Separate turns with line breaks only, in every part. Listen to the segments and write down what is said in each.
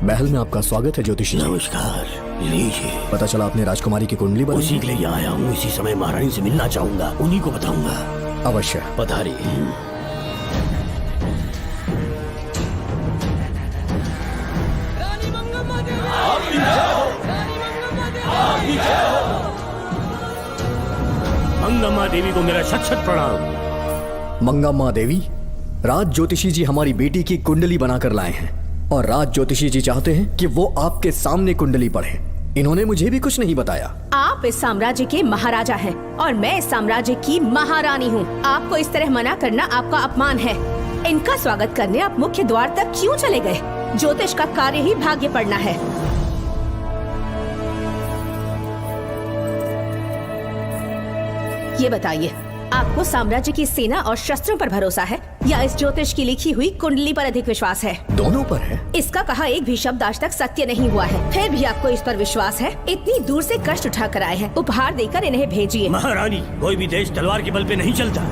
महल में आपका स्वागत है ज्योतिषी जी।
नमस्कार, लीजिए।
पता चला आपने राजकुमारी की कुंडली बनाई।
उसी के लिए आया हूँ। इसी समय महारानी से मिलना चाहूंगा, उन्हीं को बताऊंगा।
अवश्य
पधारिए। मंगम्मा देवी को मेरा शत शत प्रणाम।
मंगम्मा देवी, राज ज्योतिषी जी हमारी बेटी की कुंडली बनाकर लाए हैं और राज ज्योतिषी जी चाहते हैं कि वो आपके सामने कुंडली पढ़े। इन्होंने मुझे भी कुछ नहीं बताया।
आप इस साम्राज्य के महाराजा हैं और मैं इस साम्राज्य की महारानी हूँ। आपको इस तरह मना करना आपका अपमान है। इनका स्वागत करने आप मुख्य द्वार तक क्यों चले गए? ज्योतिष का कार्य ही भाग्य पढ़ना है। ये बताइए, आपको साम्राज्य की सेना और शस्त्रों पर भरोसा है या इस ज्योतिष की लिखी हुई कुंडली पर अधिक विश्वास है?
दोनों पर है।
इसका कहा एक भी शब्द आज तक सत्य नहीं हुआ है, फिर भी आपको इस पर विश्वास है? इतनी दूर से कष्ट उठा कर आए हैं, उपहार देकर इन्हें भेजिए।
महारानी, कोई भी देश तलवार के बल पे नहीं चलता,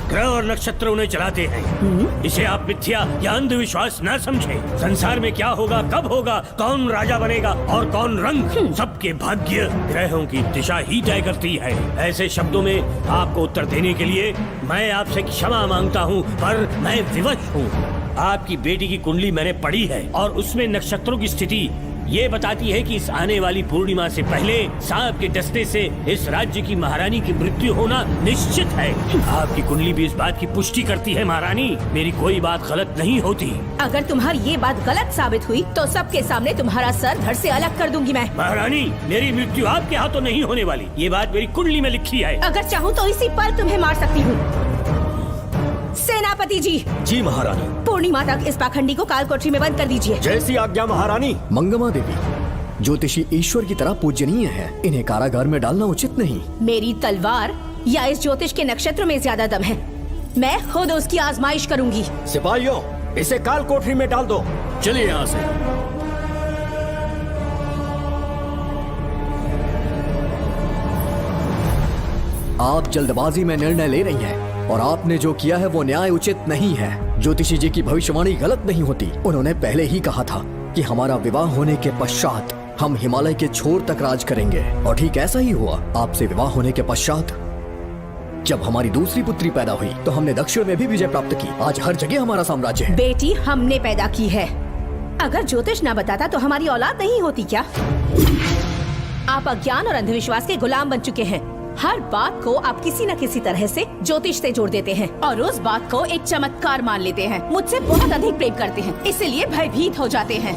ग्रह और नक्षत्र उन्हें चलाते हैं। इसे आप मिथ्या या अंधविश्वास न समझें। संसार में क्या होगा, कब होगा, कौन राजा बनेगा और कौन रंग, सबके भाग्य ग्रहों की दिशा ही तय करती है। ऐसे शब्दों में आपको उत्तर देने के लिए मैं आपसे क्षमा मांगता हूँ, पर मैं विवश हूँ। आपकी बेटी की कुंडली मैंने पढ़ी है और उसमें नक्षत्रों की स्थिति ये बताती है कि इस आने वाली पूर्णिमा से पहले सांप के डसने से इस राज्य की महारानी की मृत्यु होना निश्चित है। आपकी कुंडली भी इस बात की पुष्टि करती है। महारानी, मेरी कोई बात गलत नहीं होती।
अगर तुम्हारी ये बात गलत साबित हुई तो सबके सामने तुम्हारा सर धड़ से अलग कर दूंगी मैं।
महारानी, मेरी मृत्यु आपके हाथों नहीं होने वाली, ये बात मेरी कुंडली में लिखी है।
अगर चाहूँ तो इसी पल तुम्हें मार सकती हूँ। सेनापति जी।
जी महारानी।
पूर्णिमा तक इस पाखंडी को कालकोठरी में बंद कर दीजिए।
जैसी आज्ञा महारानी।
मंगम्मा देवी, ज्योतिषी ईश्वर की तरह पूजनीय है, इन्हें कारागार में डालना उचित नहीं।
मेरी तलवार या इस ज्योतिष के नक्षत्र में ज्यादा दम है? मैं खुद उसकी आजमाइश करूंगी।
सिपाहियों, इसे काल कोठरी में डाल दो।
चलिए यहाँ से।
आप जल्दबाजी में निर्णय ले रही हैं और आपने जो किया है वो न्याय उचित नहीं है। ज्योतिषी जी की भविष्यवाणी गलत नहीं होती। उन्होंने पहले ही कहा था कि हमारा विवाह होने के पश्चात हम हिमालय के छोर तक राज करेंगे, और ठीक ऐसा ही हुआ। आपसे विवाह होने के पश्चात जब हमारी दूसरी पुत्री पैदा हुई तो हमने दक्षिण में भी विजय प्राप्त की। आज हर जगह हमारा साम्राज्य है।
बेटी हमने पैदा की है। अगर ज्योतिष ना बताता तो हमारी औलाद नहीं होती क्या? आप अज्ञान और अंधविश्वास के गुलाम बन चुके हैं। हर बात को आप किसी न किसी तरह से ज्योतिष से जोड़ देते हैं और उस बात को एक चमत्कार मान लेते हैं। मुझसे बहुत अधिक प्रेम करते हैं, इसीलिए भयभीत हो जाते हैं।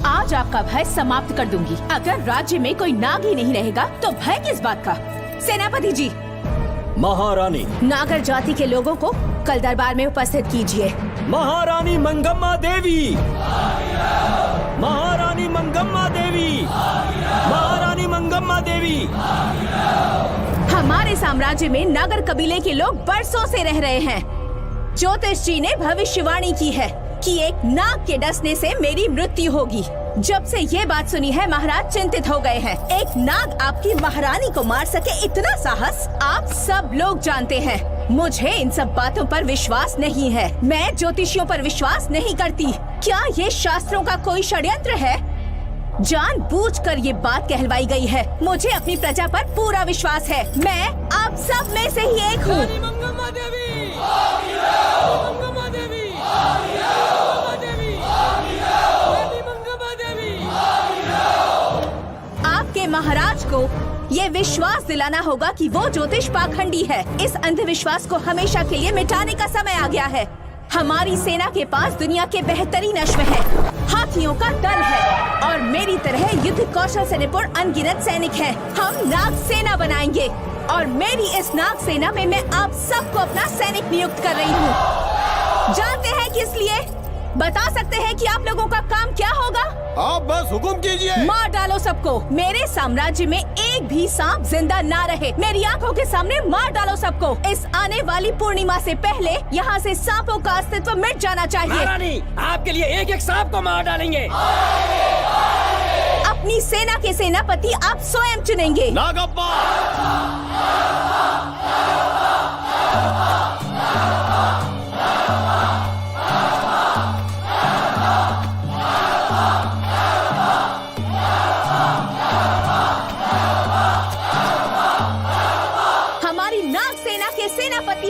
आज आपका भय समाप्त कर दूंगी। अगर राज्य में कोई नाग ही नहीं रहेगा तो भय किस बात का? सेनापति जी।
महारानी।
नागर जाति के लोगों को कल दरबार में उपस्थित कीजिए।
महारानी मंगम्मा देवी। महारानी मंगम्मा देवी। महारानी मंगम्मा देवी।
हमारे साम्राज्य में नागर कबीले के लोग बरसों से रह रहे हैं। ज्योतिष जी ने भविष्यवाणी की है कि एक नाग के डसने से मेरी मृत्यु होगी। जब से ये बात सुनी है महाराज चिंतित हो गए हैं। एक नाग आपकी महारानी को मार सके, इतना साहस आप सब लोग जानते हैं। मुझे इन सब बातों पर विश्वास नहीं है। मैं ज्योतिषियों पर विश्वास नहीं करती। क्या ये शास्त्रों का कोई षड्यंत्र है? जानबूझकर ये बात कहलवाई गई है। मुझे अपनी प्रजा पर पूरा विश्वास है। मैं आप सब में से ही एक हूँ। आपके महाराज को ये विश्वास दिलाना होगा कि वो ज्योतिष पाखंडी है। इस अंधविश्वास को हमेशा के लिए मिटाने का समय आ गया है। हमारी सेना के पास दुनिया के बेहतरीन अश्व है, हाथियों का दल है और मेरी तरह युद्ध कौशल से निपुण अनगिनत सैनिक हैं। हम नाग सेना बनाएंगे और मेरी इस नाग सेना में मैं आप सबको अपना सैनिक नियुक्त कर रही हूँ। जानते हैं किस लिए? बता सकते हैं कि आप लोगों का काम क्या होगा?
आप बस हुक्म कीजिए।
मार डालो सबको। मेरे साम्राज्य में एक भी सांप जिंदा ना रहे। मेरी आंखों के सामने मार डालो सबको। इस आने वाली पूर्णिमा से पहले यहाँ से सांपों का अस्तित्व मिट जाना चाहिए।
महारानी, आपके लिए एक एक सांप को मार डालेंगे।
अपनी सेना के सेनापति आप स्वयं चुनेंगे।
नागप्पा।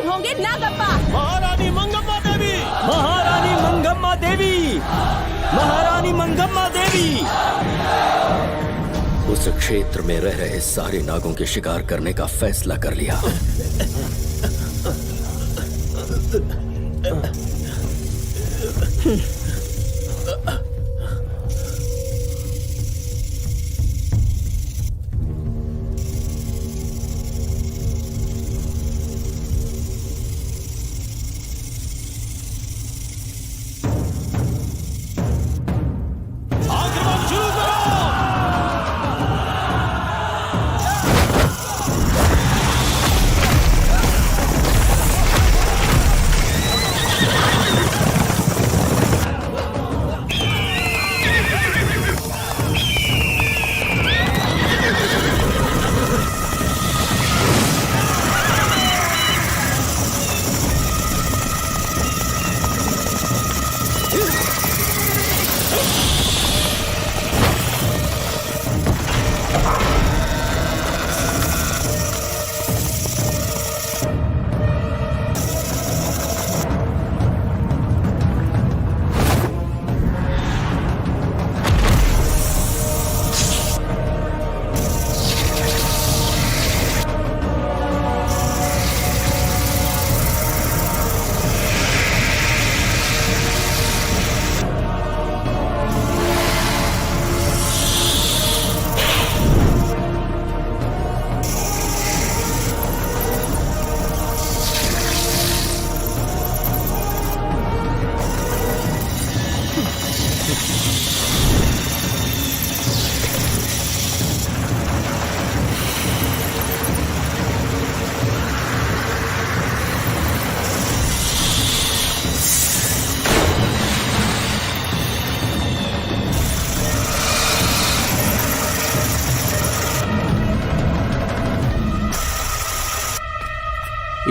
नहीं होंगे नागप्पा।
महारानी मंगम्मा देवी, महारानी मंगम्मा देवी, महारानी मंगम्मा देवी।
उस क्षेत्र में रह रहे सारे नागों के शिकार करने का फैसला कर लिया।
आक्रमण शुरू करो।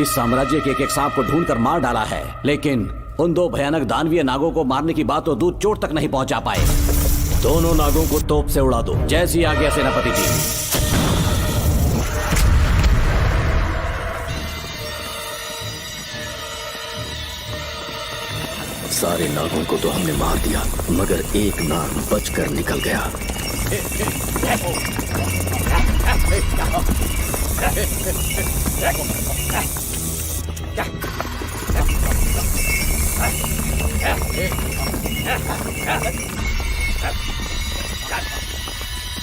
इस साम्राज्य के एक सांप को ढूंढकर मार डाला है, लेकिन उन दो भयानक दानवीय नागों को मारने की बात तो दूध चोट तक नहीं पहुंचा पाए। दोनों नागों को तोप से उड़ा दो। जैसी आज्ञा सेनापति जी।
सारे नागों को तो हमने मार दिया, मगर एक नाग बचकर निकल गया।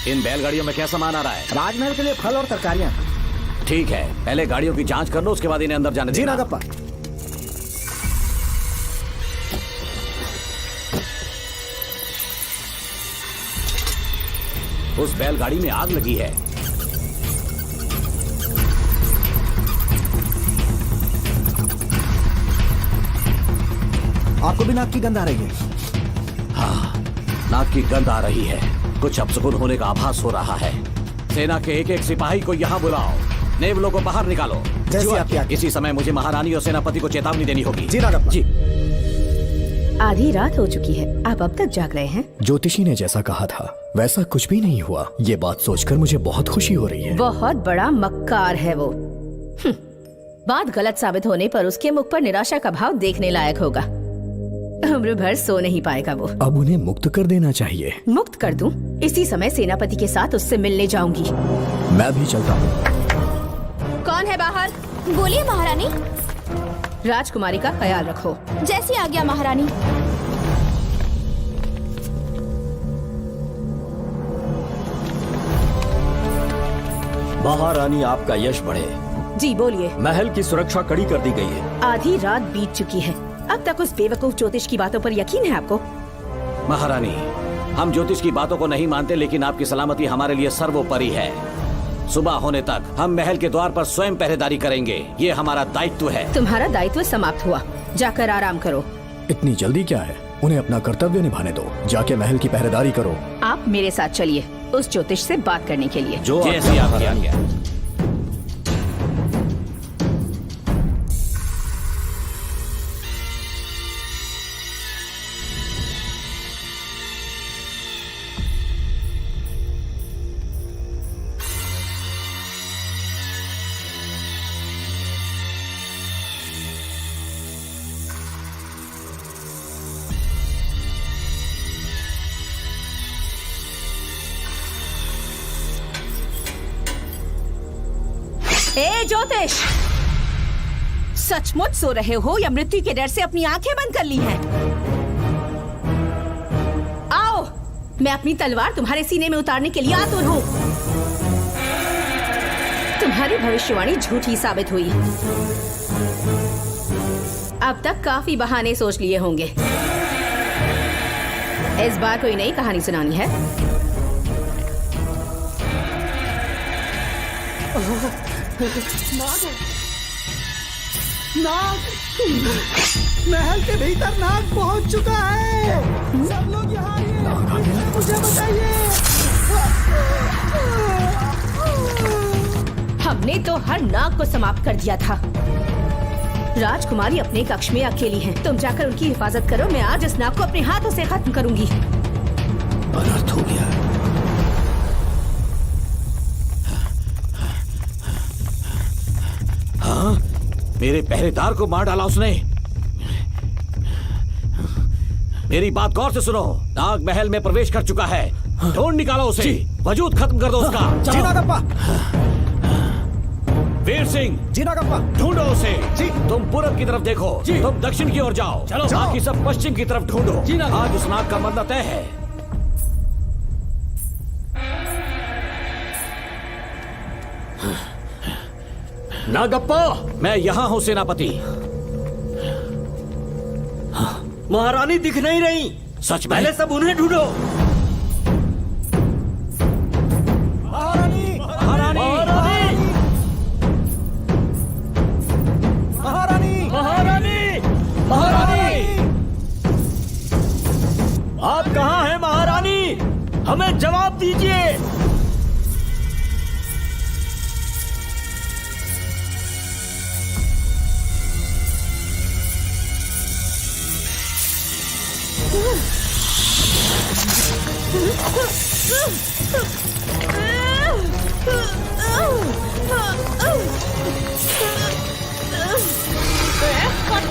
इन बैलगाड़ियों में क्या सामान आ रहा है?
राजमहल के लिए फल और तरकारियां।
ठीक है, पहले गाड़ियों की जांच कर लो, उसके बाद इन्हें अंदर जाने
जी
देना।
नागप्पा।
उस बैलगाड़ी में आग लगी है।
आपको भी नाक की गंध आ रही है?
हाँ, नाक की गंध आ रही है। कुछ अपशकुन होने का आभास हो रहा है। सेना के एक एक सिपाही को यहाँ बुलाओ, नेवलों को बाहर निकालो।
जैसी आपकी आज्ञा।
इसी समय मुझे महारानी और सेनापति को चेतावनी देनी होगी।
जी नागप्पा।
जी।
आधी रात हो चुकी है, आप अब तक जाग रहे हैं?
ज्योतिषी ने जैसा कहा था वैसा कुछ भी नहीं हुआ। ये बात सोचकर मुझे बहुत खुशी हो रही है।
बहुत बड़ा मक्कार है वो। बात गलत साबित होने पर उसके मुख पर निराशा का भाव देखने लायक होगा। उम्र भर सो नहीं पाएगा वो।
अब उन्हें मुक्त कर देना चाहिए।
मुक्त कर दूं? इसी समय सेनापति के साथ उससे मिलने जाऊंगी।
मैं भी चलता हूँ।
कौन है बाहर?
बोलिए महारानी।
राजकुमारी का ख्याल रखो।
जैसी आज्ञा महारानी।
महारानी आपका यश बढ़े।
जी बोलिए।
महल की सुरक्षा कड़ी कर दी गई है।
आधी रात बीत चुकी है, अब तक उस बेवकूफ ज्योतिष की बातों पर यकीन है आपको?
महारानी, हम ज्योतिष की बातों को नहीं मानते, लेकिन आपकी सलामती हमारे लिए सर्वोपरि है। सुबह होने तक हम महल के द्वार पर स्वयं पहरेदारी करेंगे, ये हमारा दायित्व है।
तुम्हारा दायित्व समाप्त हुआ, जाकर आराम करो।
इतनी जल्दी क्या है? उन्हें अपना कर्तव्य निभाने दो। जाके महल की पहरेदारी करो।
आप मेरे साथ चलिए उस ज्योतिष से बात करने के लिए।
जो जैसी आपकी आज्ञा।
ए ज्योतिष, सचमुच सो रहे हो या मृत्यु के डर से अपनी आंखें बंद कर ली हैं? आओ, मैं अपनी तलवार तुम्हारे सीने में उतारने के लिए आतुर हूँ। तुम्हारी भविष्यवाणी झूठी साबित हुई। अब तक काफी बहाने सोच लिए होंगे। इस बार कोई नई कहानी सुनानी है?
नाग, महल के भीतर नाग पहुंच चुका है। सब लोग यहाँ आइए, मुझे बताइए।
हमने तो हर नाग को समाप्त कर दिया था। राजकुमारी अपने कक्ष में अकेली है। तुम जाकर उनकी हिफाजत करो। मैं आज इस नाग को अपने हाथों से खत्म करूंगी।
अनर्थ हो गया।
हाँ, मेरे पहरेदार को मार डाला उसने। मेरी बात गौर से सुनो। नाग महल में प्रवेश कर चुका है। ढूंढ निकालो उसे। वजूद खत्म कर दो उसका।
जी नागप्पा।
वीर सिंह,
जी नागप्पा।
ढूंढो उसे।
जी।
तुम पूरब की तरफ देखो।
जी।
तुम दक्षिण की ओर जाओ।
चलो।
बाकी सब पश्चिम की तरफ ढूंढो।
जी नागप्पा।
आज उस नाग का मरना तय है।
नागप्पा,
मैं यहाँ हूँ सेनापति।
महारानी दिख नहीं रही।
सच में?
पहले सब उन्हें ढूंढो।
महारानी,
महारानी,
महारानी,
महारानी, महारानी, आप कहाँ हैं महारानी? हमें जवाब दीजिए।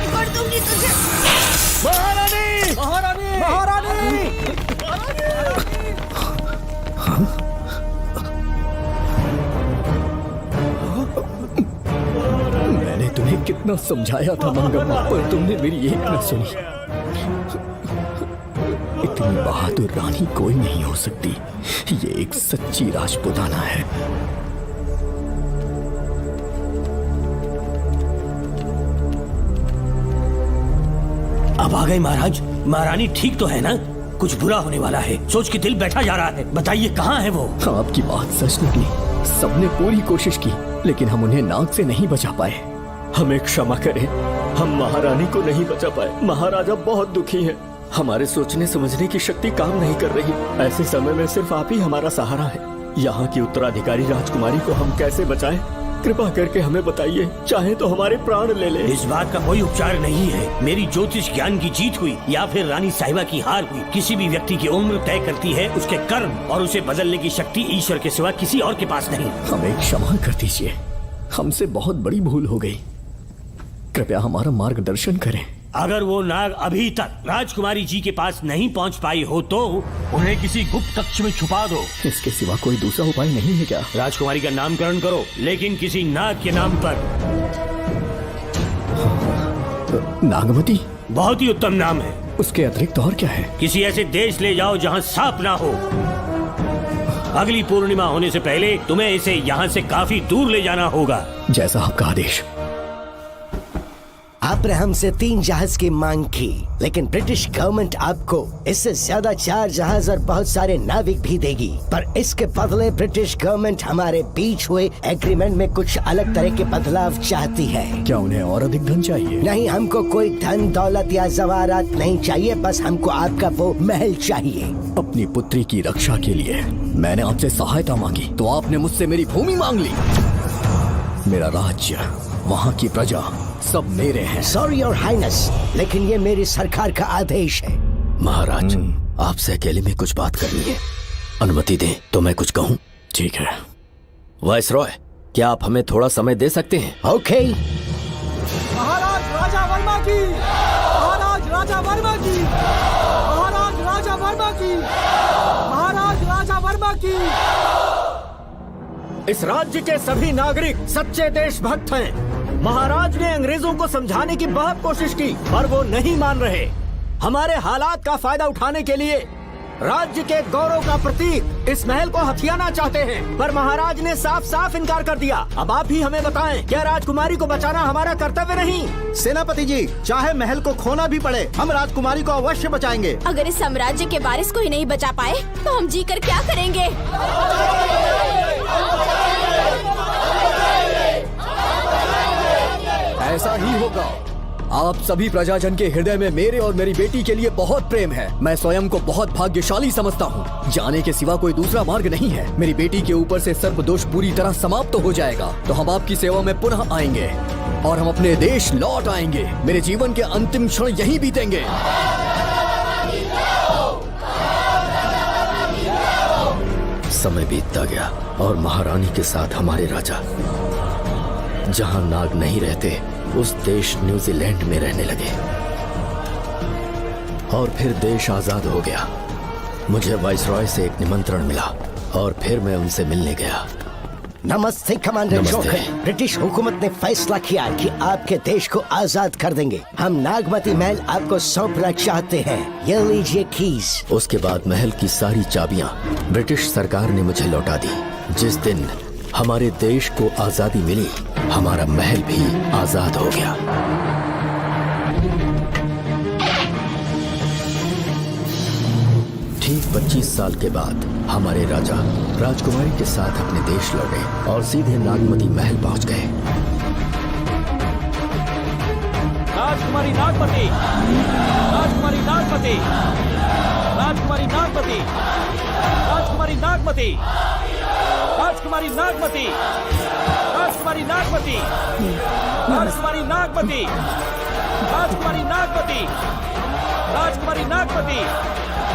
कर दूंगी तुझे।
महारानी,
महारानी, महारानी।
मैंने तुम्हें कितना समझाया था मंगम्मा, पर तुमने मेरी एक न सुनी। इतनी बहादुर रानी कोई नहीं हो सकती। ये एक सच्ची राजपुताना है।
अब आ गए महाराज। महारानी ठीक तो है ना? कुछ बुरा होने वाला है, सोच के दिल बैठा जा रहा है। बताइए कहाँ है वो?
आपकी बात सच निकली। सबने पूरी कोशिश की, लेकिन हम उन्हें नाग से नहीं बचा पाए।
हमें क्षमा करें, हम महारानी को नहीं बचा पाए। महाराजा बहुत दुखी हैं। हमारे सोचने समझने की शक्ति काम नहीं कर रही। ऐसे समय में सिर्फ आप ही हमारा सहारा है। यहाँ की उत्तराधिकारी राजकुमारी को हम कैसे बचाएं? कृपा करके हमें बताइए, चाहे तो हमारे प्राण ले ले।
इस बात का कोई उपचार नहीं है। मेरी ज्योतिष ज्ञान की जीत हुई या फिर रानी साहिबा की हार हुई। किसी भी व्यक्ति की उम्र तय करती है उसके कर्म, और उसे बदलने की शक्ति ईश्वर के सिवा किसी और के पास नहीं।
हमें क्षमा कर दीजिए, हमसे बहुत बड़ी भूल हो गई। कृपया हमारा मार्गदर्शन करें।
अगर वो नाग अभी तक राजकुमारी जी के पास नहीं पहुंच पाई हो तो उन्हें किसी गुप्त कक्ष में छुपा दो।
इसके सिवा कोई दूसरा उपाय नहीं है क्या?
राजकुमारी का नामकरण करो, लेकिन किसी नाग के नाम पर।
नागमती?
बहुत ही उत्तम नाम है।
उसके अतिरिक्त और क्या है?
किसी ऐसे देश ले जाओ जहाँ सांप ना हो। अगली पूर्णिमा होने से पहले तुम्हें इसे यहाँ से काफी दूर ले जाना होगा।
जैसा आपका आदेश।
आपने हमसे 3 जहाज की मांग की, लेकिन ब्रिटिश गवर्नमेंट आपको इससे ज्यादा 4 जहाज और बहुत सारे नाविक भी देगी। पर इसके बदले ब्रिटिश गवर्नमेंट हमारे बीच हुए एग्रीमेंट में कुछ अलग तरह के बदलाव चाहती है।
क्या उन्हें और अधिक धन चाहिए?
नहीं, हमको कोई धन दौलत या जवाहरात नहीं चाहिए। बस हमको आपका वो महल चाहिए।
अपनी पुत्री की रक्षा के लिए मैंने आपसे सहायता मांगी तो आपने मुझसे मेरी भूमि मांग ली। मेरा राज्य, वहाँ की प्रजा सब मेरे हैं।
सॉरी योर हाइनेस, लेकिन ये मेरी सरकार का आदेश है।
महाराज, आपसे अकेले में कुछ बात करनी है। अनुमति दें तो मैं कुछ कहूँ?
ठीक है।
वायसरॉय, क्या आप हमें थोड़ा समय दे सकते हैं?
ओके।
महाराज राजा वर्मा की, महाराज राजा वर्मा की, महाराज राजा वर्मा की, महाराज राजा वर्मा की।
इस राज्य के सभी नागरिक सच्चे देशभक्त हैं। महाराज ने अंग्रेजों को समझाने की बहुत कोशिश की पर वो नहीं मान रहे। हमारे हालात का फायदा उठाने के लिए राज्य के गौरव का प्रतीक इस महल को हथियाना चाहते हैं, पर महाराज ने साफ साफ इनकार कर दिया। अब आप ही हमें बताएं, क्या राजकुमारी को बचाना हमारा कर्तव्य नहीं?
सेनापति जी, चाहे महल को खोना भी पड़े, हम राजकुमारी को अवश्य बचाएंगे।
अगर इस साम्राज्य के वारिस को ही नहीं बचा पाए तो हम जीकर क्या करेंगे?
ऐसा ही होगा। आप सभी प्रजाजन के हृदय में मेरे और मेरी बेटी के लिए बहुत प्रेम है। मैं स्वयं को बहुत भाग्यशाली समझता हूँ। जाने के सिवा कोई दूसरा मार्ग नहीं है। मेरी बेटी के ऊपर से सर्प दोष पूरी तरह समाप्त हो जाएगा तो हम आपकी सेवा में पुनः आएंगे और हम अपने देश लौट आएंगे। मेरे जीवन के अंतिम क्षण यहीं बीतेंगे।
समय बीतता गया और महारानी के साथ हमारे राजा जहां नाग नहीं रहते उस देश न्यूजीलैंड में रहने लगे और फिर देश आजाद हो गया। मुझे वाइसरॉय से एक निमंत्रण मिला और फिर मैं उनसे मिलने गया।
नमस्ते कमांडर
नमस्ते।
जोकर। ब्रिटिश हुकूमत ने फैसला किया कि आपके देश को आजाद कर देंगे। हम नागमती महल आपको सौंपना चाहते हैं। ये लीजिए कीज।
उसके बाद महल की सारी चाबियां ब्रिटिश सरकार ने मुझे लौटा दी। जिस दिन हमारे देश को आजादी मिली हमारा महल भी आजाद हो गया। ठीक 25 साल के बाद हमारे राजा राजकुमारी के साथ अपने देश लौटे और सीधे नागमती महल पहुंच गए।
राजकुमारी नागमती, राजकुमारी नागमती, राजकुमारी नागमती, राजकुमारी नागमती, राजकुमारी नागमती, राजकुमारी नागमती, राजकुमारी नागमती, राजकुमारी नागमती, राजकुमारी नागमती,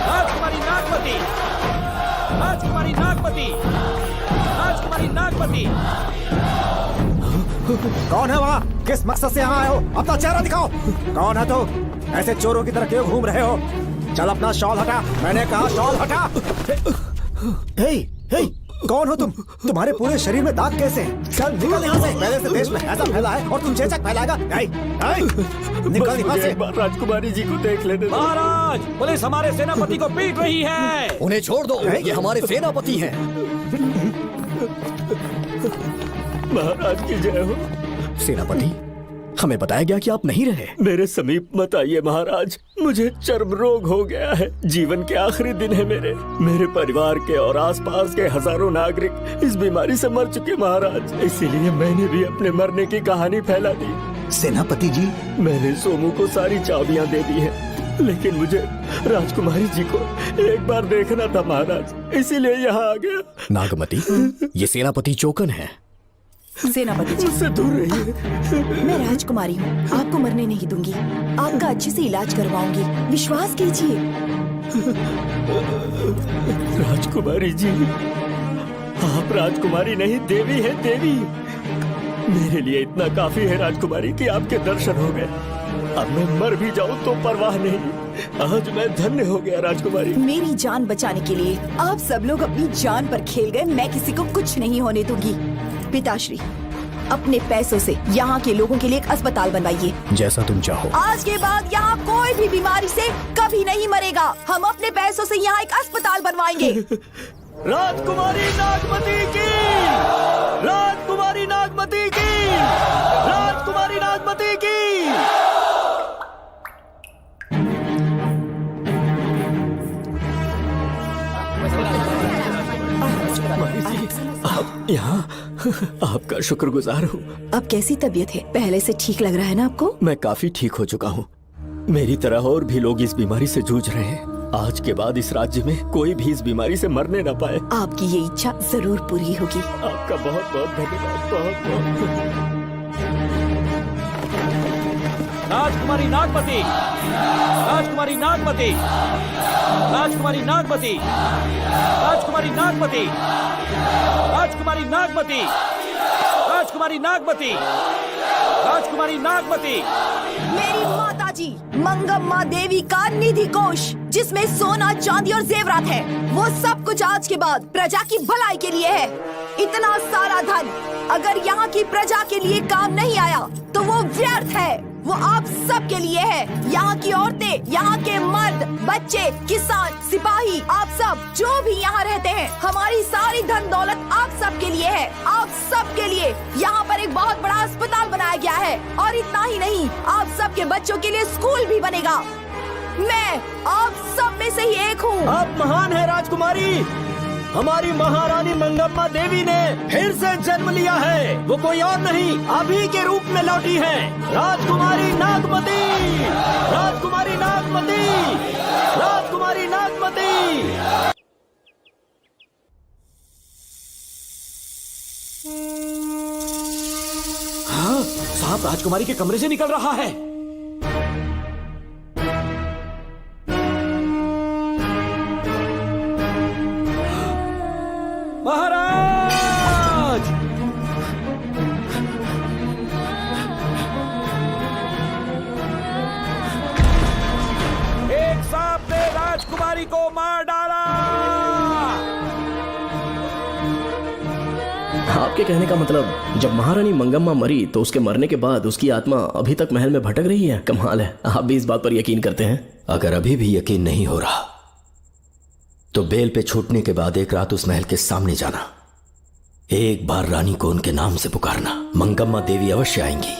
राजकुमारी नागमती, राजकुमारी नागमती, राजकुमारी नागमती।
कौन है वहाँ? किस मकसद से यहाँ आए हो? अपना चेहरा दिखाओ। कौन है तो? ऐसे चोरों की तरह क्यों घूम रहे हो? चल अपना शॉल हटा। मैंने कहा शॉल हटा। हे, हे, कौन हो तुम? तुम्हारे पूरे शरीर में दाग कैसे हैं? चल निकल यहाँ से। पहले से देश में ऐसा फैला है और तुम चेचक फैलाएगा। निकल यहाँ से।
राजकुमारी जी को देख लेने दो।
महाराज, पुलिस हमारे सेनापति को पीट रही है।
उन्हें छोड़ दो, ये हमारे सेनापति हैं।
महाराज की जय हो।
सेनापति, हमें बताया गया कि आप नहीं रहे।
मेरे समीप मत आइए महाराज, मुझे चर्म रोग हो गया है। जीवन के आखिरी दिन है मेरे परिवार के और आसपास के हजारों नागरिक इस बीमारी से मर चुके महाराज। इसीलिए मैंने भी अपने मरने की कहानी फैला दी।
सेनापति जी,
मैंने सोमू को सारी चाबियां दे दी हैं, लेकिन मुझे राजकुमारी जी को एक बार देखना था महाराज, इसीलिए यहाँ आ गया।
नागमती, ये सेनापति चोकन है।
सेनापति जी,
मुझसे दूर रहिए।
मैं राजकुमारी हूँ, आपको मरने नहीं दूंगी। आपका अच्छे से इलाज करवाऊंगी, विश्वास कीजिए।
राजकुमारी जी, आप राजकुमारी नहीं देवी है, देवी। मेरे लिए इतना काफी है राजकुमारी कि आपके दर्शन हो गए। अब मैं मर भी जाऊं तो परवाह नहीं। आज मैं धन्य हो गया राजकुमारी।
मेरी जान बचाने के लिए आप सब लोग अपनी जान पर खेल गए। मैं किसी को कुछ नहीं होने दूंगी। पिताश्री, अपने पैसों से यहाँ के लोगों के लिए एक अस्पताल बनवाइए।
जैसा तुम चाहो।
आज के बाद यहाँ कोई भी बीमारी से कभी नहीं मरेगा। हम अपने पैसों से यहाँ एक अस्पताल बनवाएंगे।
राजकुमारी नागमती की, राजकुमारी नागमती की, राजकुमारी नागमती की। आप यहाँ, आपका शुक्रगुजार हूँ।
अब कैसी तबीयत है? पहले से ठीक लग रहा है ना आपको?
मैं काफी ठीक हो चुका हूँ। मेरी तरह और भी लोग इस बीमारी से जूझ रहे हैं। आज के बाद इस राज्य में कोई भी इस बीमारी से मरने न पाए।
आपकी ये इच्छा जरूर पूरी होगी।
आपका बहुत बहुत धन्यवाद। बहुत बहुत।
राजकुमारी नागमती, राजकुमारी नागमती, राजकुमारी नागमती, राजकुमारी नागमती, राजकुमारी नागमती, राजकुमारी नागमती, राजकुमारी नागमती।
मेरी माता पिताजी, मंगम्मा देवी का निधि कोष जिसमें सोना, चांदी और जेवरात है, वो सब कुछ आज के बाद प्रजा की भलाई के लिए है। इतना सारा धन अगर यहाँ की प्रजा के लिए काम नहीं आया तो वो व्यर्थ है। वो आप सब के लिए है। यहाँ की औरतें, यहाँ के मर्द, बच्चे, किसान, सिपाही, आप सब जो भी यहाँ रहते हैं, हमारी सारी धन दौलत आप सब के लिए है। आप सब के लिए यहाँ पर एक बहुत बड़ा अस्पताल बनाया गया है और इतना ही नहीं, आप सब के बच्चों के लिए स्कूल भी बनेगा। मैं आप सब में से ही एक हूँ।
आप महान है राजकुमारी। हमारी महारानी मंगम्मा देवी ने फिर से जन्म लिया है। वो कोई और नहीं, आप ही के रूप में लौटी है। राजकुमारी नागमती, राजकुमारी नागमती, राजकुमारी नागमती।
हाँ, साहब राजकुमारी के कमरे से निकल रहा है। महाराज! एक सांप ने राजकुमारी को मार डाला।
आपके कहने का मतलब, जब महारानी मंगम्मा मरी तो उसके मरने के बाद उसकी आत्मा अभी तक महल में भटक रही है? कमाल है, आप भी इस बात पर यकीन करते हैं?
अगर अभी भी यकीन नहीं हो रहा तो बेल पे छूटने के बाद एक रात उस महल के सामने जाना, एक बार रानी को उनके नाम से पुकारना। मंगम्मा देवी अवश्य आएंगी।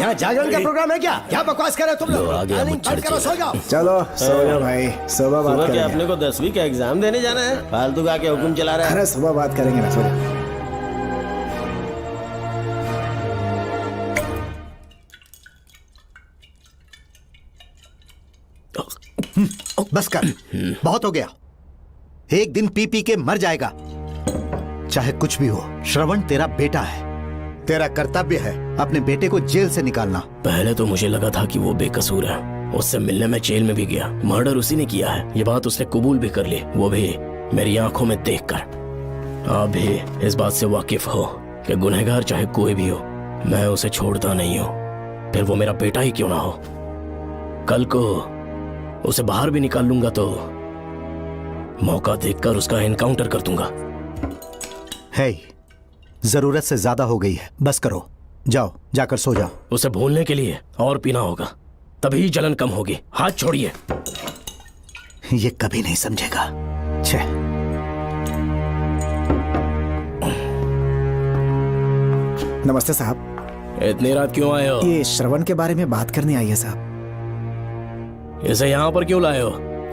यहाँ जागरण का प्रोग्राम है क्या? क्या बकवास कर रहे हो तुम लोग?
आगे मुझे
चलो सो जाओ।
चलो सो जाओ भाई, सुबह बात करेंगे।
अपने को 10वीं का एग्जाम देने जाना है, फालतू का क्या हुक्म चला रहा है?
अरे सुबह बात करेंगे ना, सो जाओ।
बस कर, बहुत हो गया। एक दिन पी पी के मर जाएगा। चाहे कुछ भी हो, श्रवण तेरा बेटा है। तेरा कर्तव्य है अपने बेटे को जेल से निकालना।
पहले तो मुझे लगा था कि वो बेकसूर है, उससे मिलने में जेल में भी गया। मर्डर उसी ने किया है, ये बात उसने कबूल भी कर ली, वो भी मेरी आंखों में देखकर। आप भी इस बात से वाकिफ हो कि गुनहगार चाहे कोई भी हो, मैं उसे छोड़ता नहीं हूँ, फिर वो मेरा बेटा ही क्यों ना हो। कल को उसे बाहर भी निकाल लूंगा तो मौका देखकर उसका एनकाउंटर कर दूंगा।
है, जरूरत से ज्यादा हो गई है, बस करो, जाओ जाकर सो जाओ।
उसे भूलने के लिए और पीना होगा, तभी जलन कम होगी। हाथ छोड़िए।
ये कभी नहीं समझेगा। छे।
नमस्ते साहब।
इतनी रात क्यों आए हो?
ये श्रवण के बारे में बात करने आई है साहब।
इसे यहाँ पर क्यों लाए हो?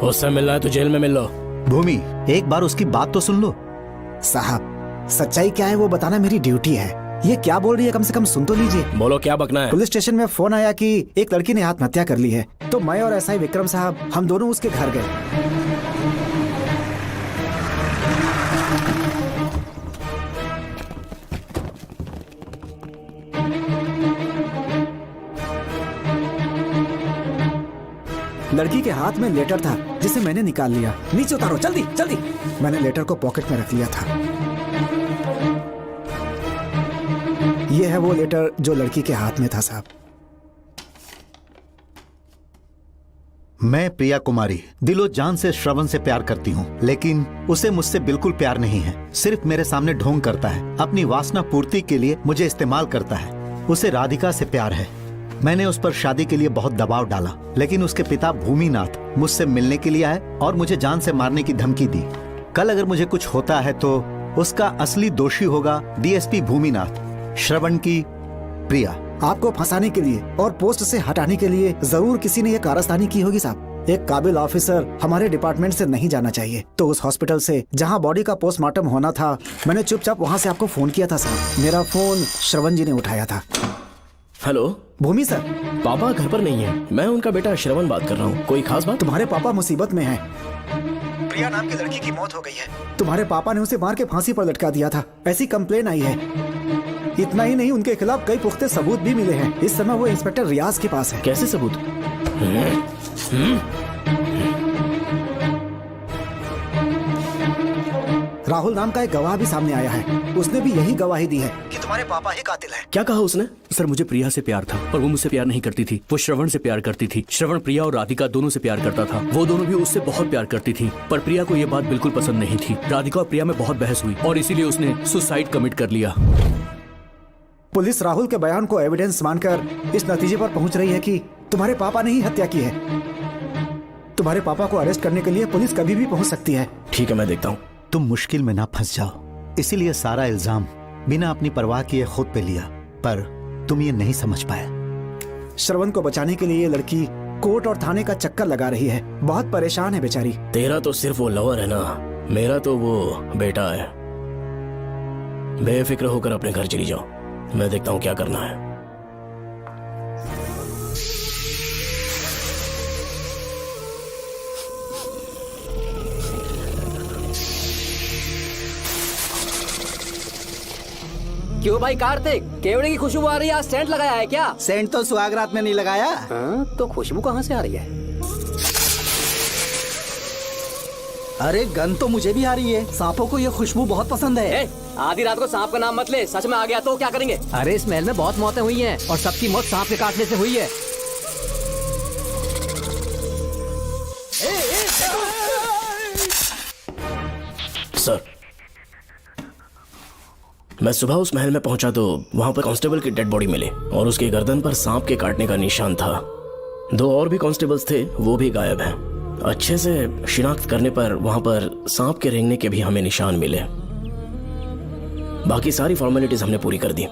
उससे मिलना है तो जेल में मिल लो।
भूमि, एक बार उसकी बात तो सुन लो।
साहब, सच्चाई क्या है वो बताना मेरी ड्यूटी है। ये क्या बोल रही है, कम से कम सुन तो लीजिए।
बोलो, क्या बकना है?
पुलिस स्टेशन में फोन आया कि एक लड़की ने आत्महत्या कर ली है, तो मैं और एसआई विक्रम साहब, हम दोनों उसके घर गए। लड़की के हाथ में लेटर था जिसे मैंने निकाल लिया। नीचे उतारो, जल्दी जल्दी। मैंने लेटर को पॉकेट में रख लिया था। यह है वो लेटर जो लड़की के हाथ में था साहब।
मैं प्रिया कुमारी दिलो जान से श्रवण से प्यार करती हूँ, लेकिन उसे मुझसे बिल्कुल प्यार नहीं है। सिर्फ मेरे सामने ढोंग करता है, अपनी वासना पूर्ति के लिए मुझे इस्तेमाल करता है। उसे राधिका से प्यार है। मैंने उस पर शादी के लिए बहुत दबाव डाला, लेकिन उसके पिता भूमिनाथ मुझसे मिलने के लिए आए और मुझे जान से मारने की धमकी दी। कल अगर मुझे कुछ होता है तो उसका असली दोषी होगा डीएसपी भूमिनाथ। श्रवण की प्रिया।
आपको फंसाने के लिए और पोस्ट से हटाने के लिए जरूर किसी ने ये कारस्तानी की होगी साहब। एक काबिल ऑफिसर हमारे डिपार्टमेंट से नहीं जाना चाहिए। तो उस हॉस्पिटल से जहां बॉडी का पोस्टमार्टम होना था, मैंने चुपचाप वहां से आपको फोन किया था साहब। मेरा फोन श्रवण जी ने उठाया था।
हेलो
भूमि सर।
पापा घर पर नहीं है, मैं उनका बेटा श्रवण बात कर रहा हूँ। कोई खास बात?
तुम्हारे पापा मुसीबत में हैं। प्रिया नाम की लड़की की मौत हो गई है। तुम्हारे पापा ने उसे मार के फांसी पर लटका दिया था, ऐसी कंप्लेन आई है। इतना ही नहीं, उनके खिलाफ कई पुख्ते सबूत भी मिले हैं। इस समय वो इंस्पेक्टर रियाज के पास है।
कैसे सबूत?
राहुल नाम का एक गवाह भी सामने आया है। उसने भी यही गवाही दी है कि तुम्हारे पापा ही कातिल हैं।
क्या कहा उसने?
सर मुझे प्रिया से प्यार था, पर वो मुझसे प्यार नहीं करती थी। वो श्रवण से प्यार करती थी। श्रवण प्रिया और राधिका दोनों से प्यार करता था। वो दोनों भी उससे बहुत प्यार करती थी, पर प्रिया को ये बात बिल्कुल पसंद नहीं थी। राधिका और प्रिया में बहुत बहस हुई और इसीलिए उसने सुसाइड कमिट कर लिया।
पुलिस राहुल के बयान को एविडेंस मानकर इस नतीजे पर पहुंच रही है कि तुम्हारे पापा ने ही हत्या की है। तुम्हारे पापा को अरेस्ट करने के लिए पुलिस कभी भी पहुंच सकती है।
ठीक है, मैं देखता हूँ।
तुम मुश्किल में ना फंस जाओ, इसीलिए सारा इल्जाम बिना अपनी परवाह किए खुद पे लिया, पर तुम ये नहीं समझ पाए।
श्रवण को बचाने के लिए ये लड़की कोर्ट और थाने का चक्कर लगा रही है। बहुत परेशान है बेचारी।
तेरा तो सिर्फ वो लवर है ना, मेरा तो वो बेटा है। बेफिक्र होकर अपने घर चली जाओ, मैं देखता हूँ क्या करना है।
क्यों भाई कार्तिक, केवड़े की खुशबू आ रही है, आज सेंट लगाया है क्या?
सेंट तो सुहागरात में नहीं लगाया।
तो खुशबू कहाँ से आ रही है?
अरे गन तो मुझे भी आ रही है। सांपों को ये खुशबू बहुत पसंद है।
आधी रात को सांप का नाम मत ले, सच में आ गया तो क्या करेंगे? अरे इस महल में बहुत मौतें हुई हैं और सबकी मौत सांप के काटने से हुई है।
सर, मैं सुबह उस महल में पहुंचा तो वहां पर कांस्टेबल की डेड बॉडी मिली और उसके गर्दन पर सांप के काटने का निशान था। 2 और भी कांस्टेबल्स थे, वो भी गायब हैं। अच्छे से शिनाख्त करने पर वहां पर सांप के रेंगने के भी हमें निशान मिले। बाकी सारी फॉर्मेलिटीज हमने पूरी कर दी।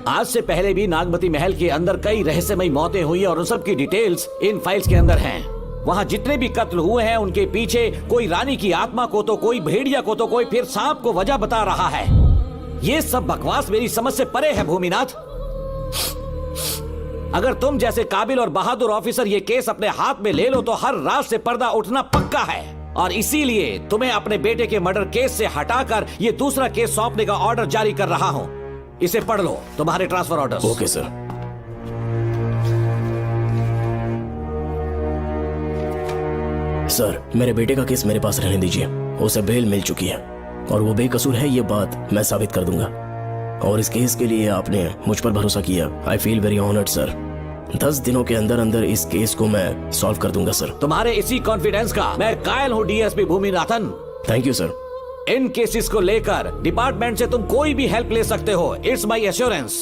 आज से पहले भी नागमती महल के अंदर कई रहस्यमयी मौतें हुई और उन सब की डिटेल्स इन फाइल्स के अंदर हैं। वहाँ जितने भी कत्ल हुए हैं उनके पीछे कोई रानी की आत्मा को तो कोई भेड़िया को तो कोई फिर सांप को वजह बता रहा है। ये सब बकवास मेरी समझ से परे है भूमिनाथ। अगर तुम जैसे काबिल और बहादुर ऑफिसर ये केस अपने हाथ में ले लो तो हर रात से पर्दा उठना पक्का है, और इसीलिए तुम्हें अपने बेटे के मर्डर केस से हटाकर ये दूसरा केस सौंपने का ऑर्डर जारी कर रहा हूं। इसे पढ़ लो, तुम्हारे transfer order.
Okay sir. Sir, मेरे बेटे का केस मेरे पास रहने दीजिए। उसे बेल मिल चुकी है और वो बेकसूर है, ये बात मैं साबित कर दूंगा। और इस केस के लिए आपने मुझ पर भरोसा किया। I feel very honoured sir. 10 दिनों के अंदर अंदर इस केस को मैं सॉल्व कर दूंगा सर।
तुम्हारे इसी कॉन्फिडेंस का मैं कायल हूँ DSP Bhuminathan.
Thank you sir.
In cases को लेकर डिपार्टमेंट से तुम कोई भी हेल्प ले सकते हो। It's my assurance.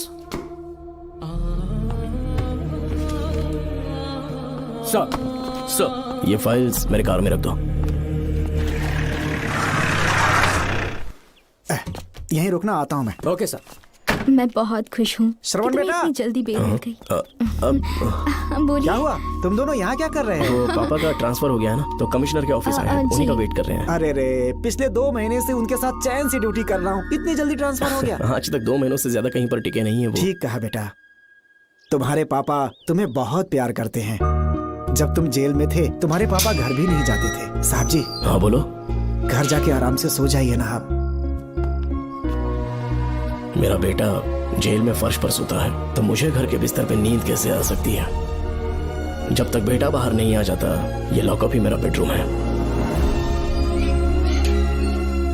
सर, ये फाइल्स मेरे कार में रख दो।
यहीं रुकना, आता हूँ मैं।
Okay sir.
मैं बहुत खुश हूँ।
श्रवण बेटा,
इतनी जल्दी बेल मिल गई। बोलिए।
क्या हुआ? तुम दोनों यहाँ क्या कर रहे हैं?
वो पापा का ट्रांसफर हो गया है ना, तो कमिश्नर के ऑफिस आए हैं, उन्हीं का वेट कर रहे हैं।
अरे रे, पिछले 2 महीने से उनके साथ चैन से ड्यूटी कर रहा हूँ, इतनी जल्दी ट्रांसफर हो गया?
आज तक 2 महीनों से ज्यादा कहीं पर टिके नहीं है वो।
ठीक कहा बेटा, तुम्हारे पापा तुम्हें बहुत प्यार करते हैं। जब तुम जेल में थे तुम्हारे पापा घर भी नहीं जाते थे। साहब जी।
हाँ बोलो।
घर जाके आराम से सो जाइए ना आप।
मेरा बेटा जेल में फर्श पर सोता है तो मुझे घर के बिस्तर पे नींद कैसे आ सकती है? जब तक बेटा बाहर नहीं आ जाता, ये लॉकअप ही मेरा बेडरूम है।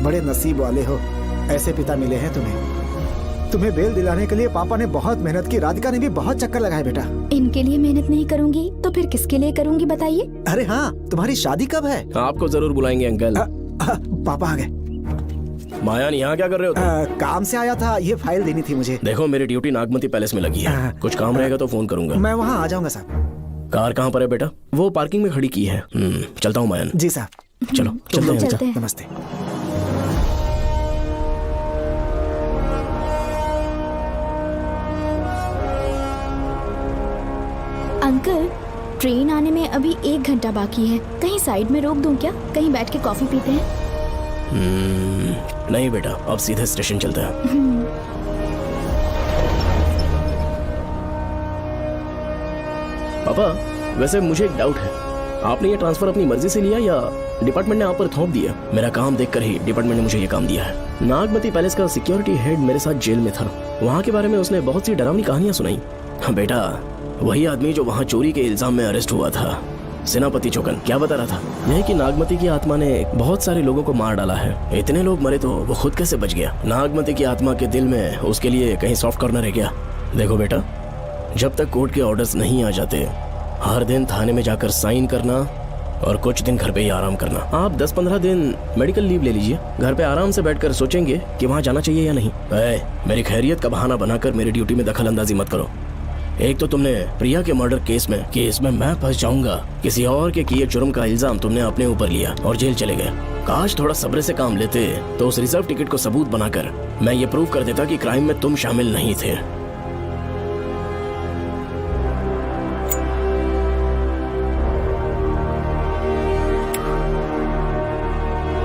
बड़े नसीब वाले हो, ऐसे पिता मिले हैं तुम्हें। तुम्हें बेल दिलाने के लिए पापा ने बहुत मेहनत की। राधिका ने भी बहुत चक्कर लगाए बेटा।
इनके लिए मेहनत नहीं करूंगी तो फिर किसके लिए करूंगी बताइए?
अरे हाँ, तुम्हारी शादी कब है?
आपको जरूर बुलाएंगे अंकल।
पापा आ गए।
मायान, यहाँ क्या कर रहे हो तुम?
काम से आया था, ये फाइल देनी थी मुझे।
देखो, मेरी ड्यूटी नागमती पैलेस में लगी है। कुछ काम रहेगा तो फोन करूंगा।
मैं वहाँ आ जाऊंगा साहब।
कार कहाँ पर है बेटा? वो पार्किंग में खड़ी की है। चलता हूँ मायान।
जी साहब।
चलो चलते हैं।
नमस्ते।
अंकल, ट्रेन आने में अभी 1 घंटा बाकी है। कहीं साइड में रोक दूं क्या? कहीं बैठ के कॉफी पीते हैं?
नहीं बेटा, अब सीधे स्टेशन चलते हैं। पापा, वैसे मुझे एक डाउट है। आपने ये ट्रांसफर अपनी मर्जी से लिया या डिपार्टमेंट ने आप पर थोप दिया? मेरा काम देखकर ही डिपार्टमेंट ने मुझे ये काम दिया है। नागमती पैलेस का सिक्योरिटी हेड मेरे साथ जेल में था। वहाँ के बारे में उसने बहुत सी डरावनी कहानियां सुनाई। बेटा, वही आदमी जो वहाँ चोरी के इल्जाम में अरेस्ट हुआ था, सेनापति चौकन, क्या बता रहा था? यह कि नागमती की आत्मा ने बहुत सारे लोगों को मार डाला है। इतने लोग मरे तो वो खुद कैसे बच गया? नागमती की आत्मा के दिल में उसके लिए कहीं सॉफ्ट कॉर्नर है क्या? देखो बेटा, जब तक कोर्ट के ऑर्डर्स नहीं आ जाते हर दिन थाने में जाकर साइन करना और कुछ दिन घर पे ही आराम करना। आप 10-15 दिन मेडिकल लीव ले लीजिए, घर पे आराम से बैठकर सोचेंगे कि वहाँ जाना चाहिए या नहीं। मेरी खैरियत का बहाना बनाकर मेरी ड्यूटी में दखल अंदाजी मत करो। एक तो तुमने प्रिया के मर्डर केस में कि इसमें मैं फंस जाऊंगा, किसी और के किए जुर्म का इल्जाम तुमने अपने ऊपर लिया और जेल चले गए। काश थोड़ा सब्र से काम लेते तो उस रिजर्व टिकट को सबूत बनाकर मैं ये प्रूव कर देता कि क्राइम में तुम शामिल नहीं थे।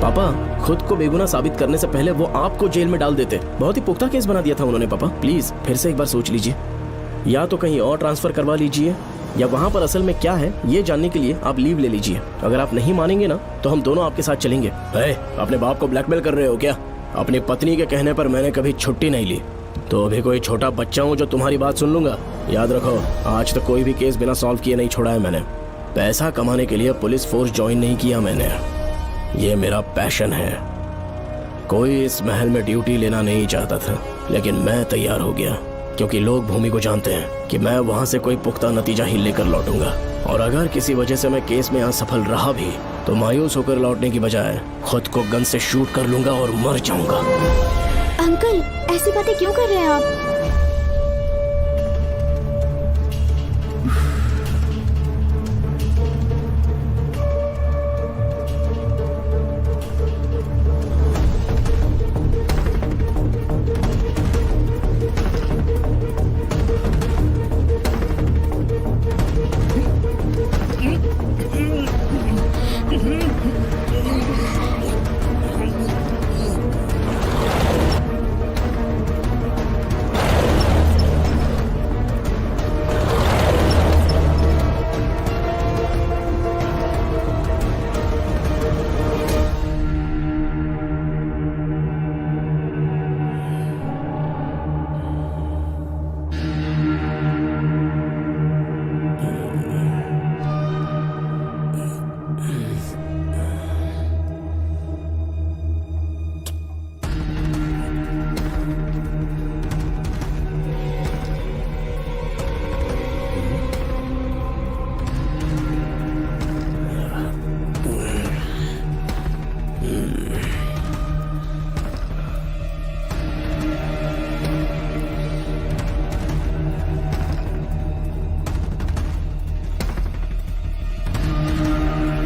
पापा, खुद को बेगुनाह साबित करने से पहले वो आपको जेल में डाल देते। बहुत ही पुख्ता केस बना दिया था उन्होंने। पापा प्लीज फिर से एक बार सोच लीजिए, या तो कहीं और ट्रांसफर करवा लीजिए या वहाँ पर असल में क्या है ये जानने के लिए आप लीव ले लीजिए। अगर आप नहीं मानेंगे ना तो हम दोनों आपके साथ चलेंगे। अपने बाप को ब्लैकमेल कर रहे हो क्या? अपनी पत्नी के कहने पर मैंने कभी छुट्टी नहीं ली, तो अभी कोई छोटा बच्चा हूँ जो तुम्हारी बात सुन लूंगा? याद रखो, आज तक कोई भी केस बिना सॉल्व किए नहीं छोड़ा है मैंने। पैसा कमाने के लिए पुलिस फोर्स ज्वाइन नहीं किया मैंने, ये मेरा पैशन है। कोई इस महल में ड्यूटी लेना नहीं चाहता था, लेकिन मैं तैयार हो गया क्योंकि लोग भूमि को जानते हैं कि मैं वहां से कोई पुख्ता नतीजा ही लेकर लौटूंगा। और अगर किसी वजह से मैं केस में असफल रहा भी तो मायूस होकर लौटने की बजाय खुद को गन से शूट कर लूंगा और मर जाऊंगा।
अंकल, ऐसी बातें क्यों कर रहे हैं आप?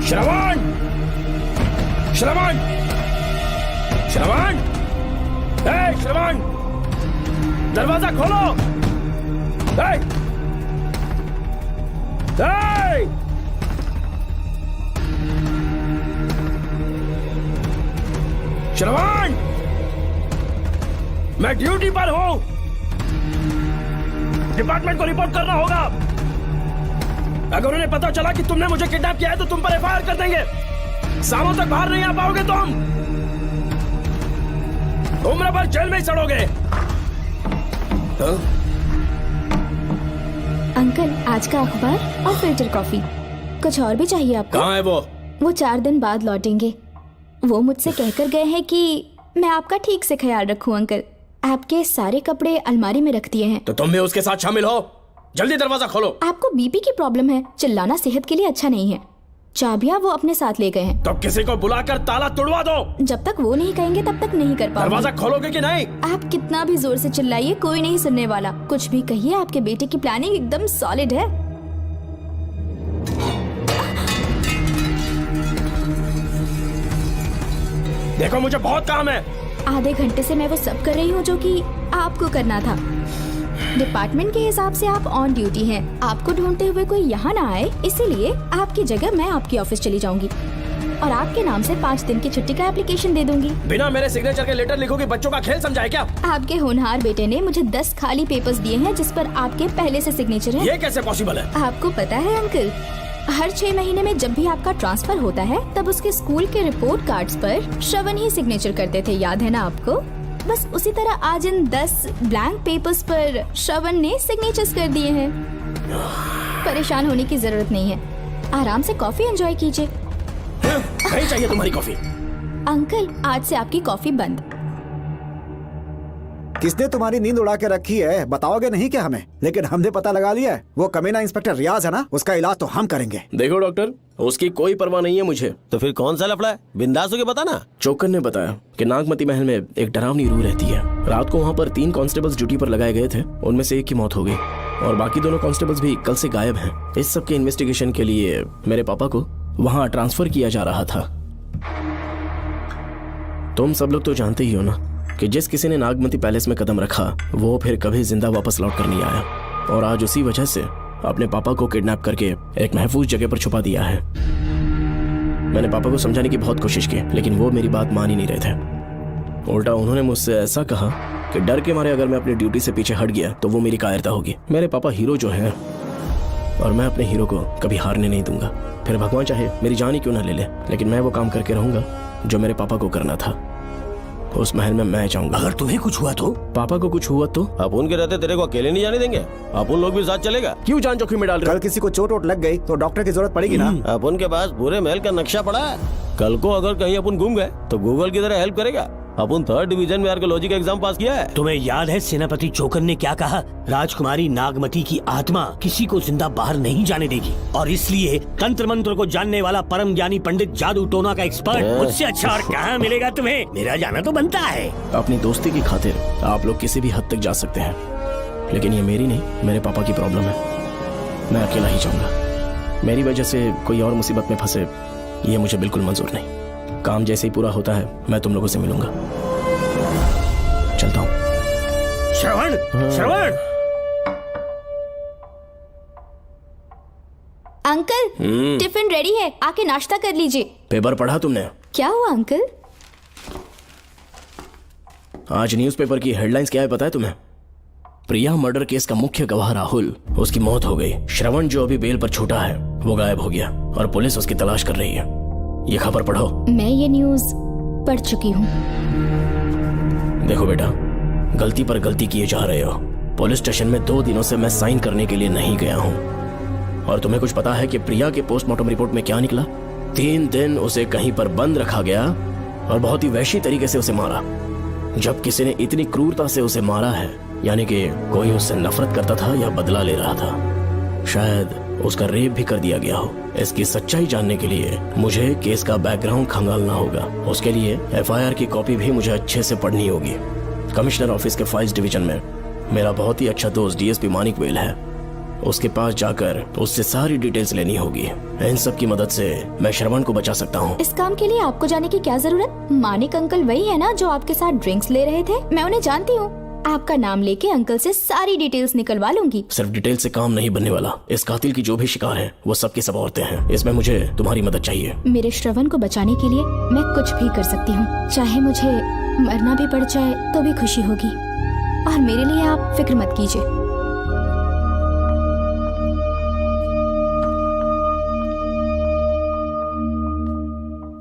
श्रवण! श्रवण! श्रवण! श्रवण! दरवाजा खोलो! श्रवण! मैं ड्यूटी पर हूं, डिपार्टमेंट को रिपोर्ट करना होगा। अगर उन्हें पता चला कि तुमने मुझे किडनैप किया है तो तुम पर एफआईआर कर देंगे। सालों तक बाहर नहीं आ पाओगे तुम, उम्र भर जेल में ही सड़ोगे।
अंकल, आज का अखबार और फिल्टर कॉफी। कुछ और भी चाहिए आपको?
कहाँ है वो?
वो 4 दिन बाद लौटेंगे। वो मुझसे कहकर गए हैं कि मैं आपका ठीक से ख्याल रखूं। अंकल, आपके सारे कपड़े अलमारी में रख दिए हैं।
तो तुम भी उसके साथ शामिल हो। जल्दी दरवाजा खोलो।
आपको बीपी की प्रॉब्लम है, चिल्लाना सेहत के लिए अच्छा नहीं है। चाबियां वो अपने साथ ले गए हैं।
तो किसी को बुलाकर ताला तोड़वा दो।
जब तक वो नहीं कहेंगे तब तक नहीं कर पाऊंगी।
दरवाजा खोलोगे कि नहीं?
आप कितना भी जोर से चिल्लाइए, कोई नहीं सुनने वाला। कुछ भी कहिए, आपके बेटे की प्लानिंग एकदम सॉलिड है।
देखो, मुझे बहुत काम है।
आधे घंटे से मैं वो सब कर रही हूँ जो कि आपको करना था। डिपार्टमेंट के हिसाब से आप ऑन ड्यूटी हैं। आपको ढूंढते हुए कोई यहाँ ना आए, इसीलिए आपकी जगह मैं आपकी ऑफिस चली जाऊंगी और आपके नाम से 5 दिन की छुट्टी का एप्लीकेशन दे दूंगी।
बिना मेरे सिग्नेचर के लेटर लिखोगी? बच्चों का खेल समझा है क्या?
आपके होनहार बेटे ने मुझे 10 खाली पेपर्स दिए हैं जिस पर आपके पहले से सिग्नेचर है।
ये कैसे पॉसिबल है?
आपको पता है अंकल, हर 6 महीने में जब भी आपका ट्रांसफर होता है तब उसके स्कूल के रिपोर्ट कार्ड्स पर श्रवण ही सिग्नेचर करते थे, याद है ना आपको? बस उसी तरह आज इन 10 ब्लैंक पेपर्स पर श्रवण ने सिग्नेचर्स कर दिए हैं। परेशान होने की जरूरत नहीं है, आराम से कॉफी एंजॉय कीजिए।
नहीं चाहिए तुम्हारी कॉफी।
अंकल, आज से आपकी कॉफी बंद।
किसने तुम्हारी नींद उड़ा के रखी है बताओगे नहीं क्या हमें? लेकिन हमने पता लगा लिया है, वो कमीना इंस्पेक्टर रियाज है ना, उसका इलाज तो हम करेंगे।
देखो डॉक्टर, उसकी कोई परवाह नहीं है मुझे।
तो फिर कौन सा लफड़ा है? बिंदास होके बता ना।
चोकर ने बताया कि नागमती महल में एक डरावनी रूह रहती है। रात को वहाँ पर 3 कांस्टेबल्स ड्यूटी पर लगाए गए थे, उनमें से एक की मौत हो गई और बाकी दोनों कांस्टेबल्स भी कल से गायब हैं। इस सब के इन्वेस्टिगेशन के लिए मेरे पापा को वहाँ ट्रांसफर किया जा रहा था। तुम सब लोग तो जानते ही हो ना कि जिस किसी ने नागमती पैलेस में कदम रखा वो फिर कभी जिंदा वापस लौट कर नहीं आया, और आज उसी वजह से अपने पापा को किडनैप करके एक महफूज जगह पर छुपा दिया है। मैंने पापा को समझाने की बहुत कोशिश की, लेकिन वो मेरी बात मान ही नहीं रहे थे। उल्टा उन्होंने मुझसे ऐसा कहा कि डर के मारे अगर मैं अपनी ड्यूटी से पीछे हट गया तो वो मेरी कायरता होगी। मेरे पापा हीरो जो है, और मैं अपने हीरो को कभी हारने नहीं दूंगा। फिर भगवान चाहे मेरी जान ही क्यों ना ले ले, लेकिन मैं वो काम करके रहूंगा जो मेरे पापा को करना था। उस महल में मैं जाऊंगा।
अगर तुम्हें कुछ हुआ तो?
पापा को कुछ हुआ तो?
अपन के रहते तेरे को अकेले नहीं जाने देंगे, अपन लोग भी साथ चलेगा।
क्यों जान जोखिम में डाल रहे?
कल किसी को चोट वोट लग गई तो डॉक्टर की जरूरत पड़ेगी ना।
अपन के पास पूरे महल का नक्शा पड़ा है। कल को अगर कहीं अपन घूम गए तो गूगल की तरह हेल्प करेगा। अपन 3rd डिवीजन में आर्कियोलॉजी का एग्जाम पास किया है।
तुम्हें याद है सेनापति चोकर ने क्या कहा? राजकुमारी नागमती की आत्मा किसी को जिंदा बाहर नहीं जाने देगी, और इसलिए तंत्र मंत्र को जानने वाला परम ज्ञानी पंडित जादू टोना का एक्सपर्ट मुझसे अच्छा और कहाँ मिलेगा तुम्हें? मेरा जाना तो बनता है।
अपनी दोस्ती की खातिर आप लोग किसी भी हद तक जा सकते हैं, लेकिन ये मेरी नहीं, मेरे पापा की प्रॉब्लम है। मैं अकेला ही जाऊंगा। मेरी वजह से कोई और मुसीबत में फंसे ये मुझे बिल्कुल मंजूर नहीं। काम जैसे ही पूरा होता है मैं तुम लोगों से मिलूंगा। चलता हूँ।
श्रवण, श्रवण।
अंकल, टिफिन रेडी है, आके नाश्ता कर लीजिए।
पेपर पढ़ा तुमने?
क्या हुआ अंकल?
आज न्यूज़पेपर की हेडलाइंस क्या है पता है तुम्हें? प्रिया मर्डर केस का मुख्य गवाह राहुल, उसकी मौत हो गई। श्रवण जो अभी बेल पर छूटा है वो गायब हो गया और पुलिस उसकी तलाश कर रही है। ये खबर पढ़ो।
मैं ये न्यूज़ पढ़ चुकी हूँ।
देखो बेटा, गलती पर गलती किए जा रहे हो। पुलिस स्टेशन में 2 दिनों से मैं साइन करने के लिए नहीं गया हूँ, और तुम्हें कुछ पता है कि प्रिया के पोस्टमार्टम रिपोर्ट में क्या निकला? 3 दिन उसे कहीं पर बंद रखा गया और बहुत ही वैश्य तरीके से उसे मारा। जब किसी ने इतनी क्रूरता से उसे मारा है, यानी कि कोई उससे नफरत करता था या बदला ले रहा था। शायद उसका रेप भी कर दिया गया हो। इसकी सच्चाई जानने के लिए मुझे केस का बैकग्राउंड खंगालना होगा। उसके लिए FIR की कॉपी भी मुझे अच्छे से पढ़नी होगी। कमिश्नर ऑफिस के फाइल्स डिवीजन में मेरा बहुत ही अच्छा दोस्त DSP मानिक वेल है। उसके पास जाकर उससे सारी डिटेल्स लेनी होगी। इन सब की मदद से मैं श्रवण को बचा सकता हूँ।
इस काम के लिए आपको जाने की क्या जरूरत? मानिक अंकल वही है ना जो आपके साथ ड्रिंक्स ले रहे थे? मैं उन्हें जानती हूँ। आपका नाम लेके अंकल से सारी डिटेल्स निकलवा लूंगी।
सिर्फ डिटेल से काम नहीं बनने वाला। इस कातिल की जो भी शिकार है वो सबकी सब औरतें हैं। इसमें मुझे तुम्हारी मदद चाहिए।
मेरे श्रवण को बचाने के लिए मैं कुछ भी कर सकती हूँ। चाहे मुझे मरना भी पड़ जाए तो भी खुशी होगी, और मेरे लिए आप फिक्र मत कीजिए।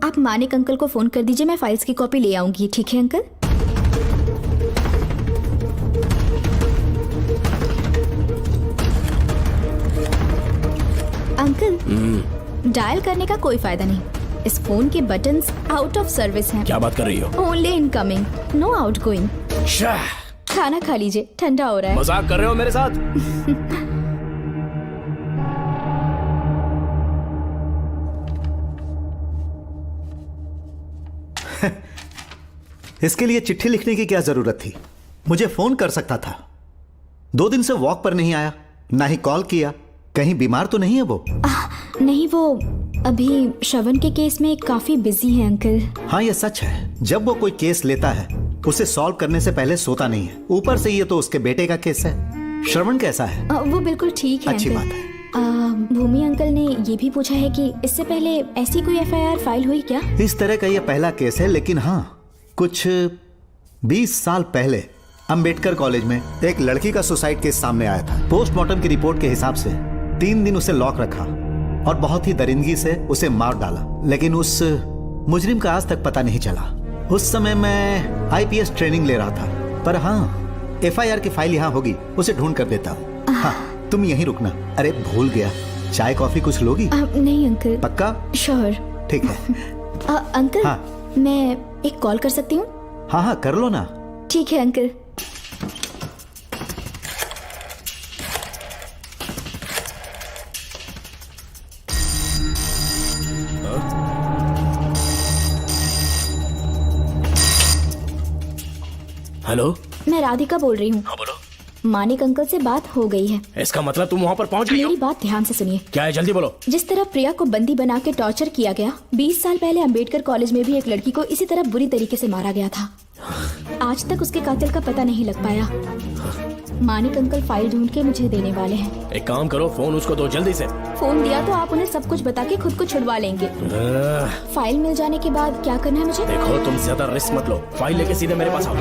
आप मानिक अंकल को फोन कर दीजिए, मैं फाइल्स की कॉपी ले आऊंगी। ठीक है अंकल? अंकल, डायल करने का कोई फायदा नहीं। इस फोन के बटन्स आउट ऑफ सर्विस हैं।
क्या बात कर रही हो?
Only incoming, no outgoing. खाना खा लीजिए, ठंडा हो रहा है।
मजाक कर रहे हो मेरे साथ?
इसके लिए चिट्ठी लिखने की क्या जरूरत थी? मुझे फोन कर सकता था। 2 दिन से वॉक पर नहीं आया, ना ही कॉल किया। कहीं बीमार तो नहीं है वो?
नहीं, वो अभी श्रवण के केस में काफी बिजी है अंकल।
हाँ, ये सच है। जब वो कोई केस लेता है उसे सॉल्व करने से पहले सोता नहीं है। ऊपर से ये तो उसके बेटे का केस है। श्रवण कैसा है?
वो बिल्कुल ठीक है।
अच्छी
अंकल।
बात है।
भूमि अंकल ने ये भी पूछा है कि इससे पहले ऐसी कोई FIR फाइल हुई क्या?
इस तरह का ये पहला केस है, लेकिन हाँ, कुछ 20 साल पहले अंबेडकर कॉलेज में एक लड़की का सुसाइड केस सामने आया था। पोस्टमार्टम की रिपोर्ट के हिसाब से 3 दिन उसे लॉक रखा और बहुत ही दरिंदगी से उसे मार डाला, लेकिन उस मुजरिम का आज तक पता नहीं चला। उस समय मैं IPS ट्रेनिंग ले रहा था, पर हाँ, FIR की फाइल यहाँ होगी, उसे ढूंढ कर देता हूँ। हाँ, तुम यहीं रुकना। अरे भूल गया, चाय कॉफी कुछ लोगी?
नहीं अंकल।
पक्का?
श्योर।
ठीक है।
अंकल,
हाँ।
मैं एक कॉल कर सकती हूँ?
हाँ हाँ, कर लो ना।
ठीक है अंकल।
हेलो,
मैं राधिका बोल रही हूँ।
हाँ बोलो।
मानिक अंकल से बात हो गई है।
इसका मतलब तुम वहाँ पर पहुँच गई हो?
मेरी बात ध्यान से सुनिए।
क्या है, जल्दी बोलो।
जिस तरह प्रिया को बंदी बना के टॉर्चर किया गया, 20 साल पहले अंबेडकर कॉलेज में भी एक लड़की को इसी तरह बुरी तरीके से मारा गया था। आज तक उसके कातिल का पता नहीं लग पाया। मानिक अंकल फाइल ढूंढ के मुझे देने वाले हैं।
एक काम करो, फोन उसको दो जल्दी से।
फोन दिया तो आप उन्हें सब कुछ बता के खुद को छुड़वा लेंगे। फाइल मिल जाने के बाद क्या करना है मुझे?
देखो, तुम ज्यादा रिस्क मत लो, फाइल लेके सीधे मेरे पास आओ।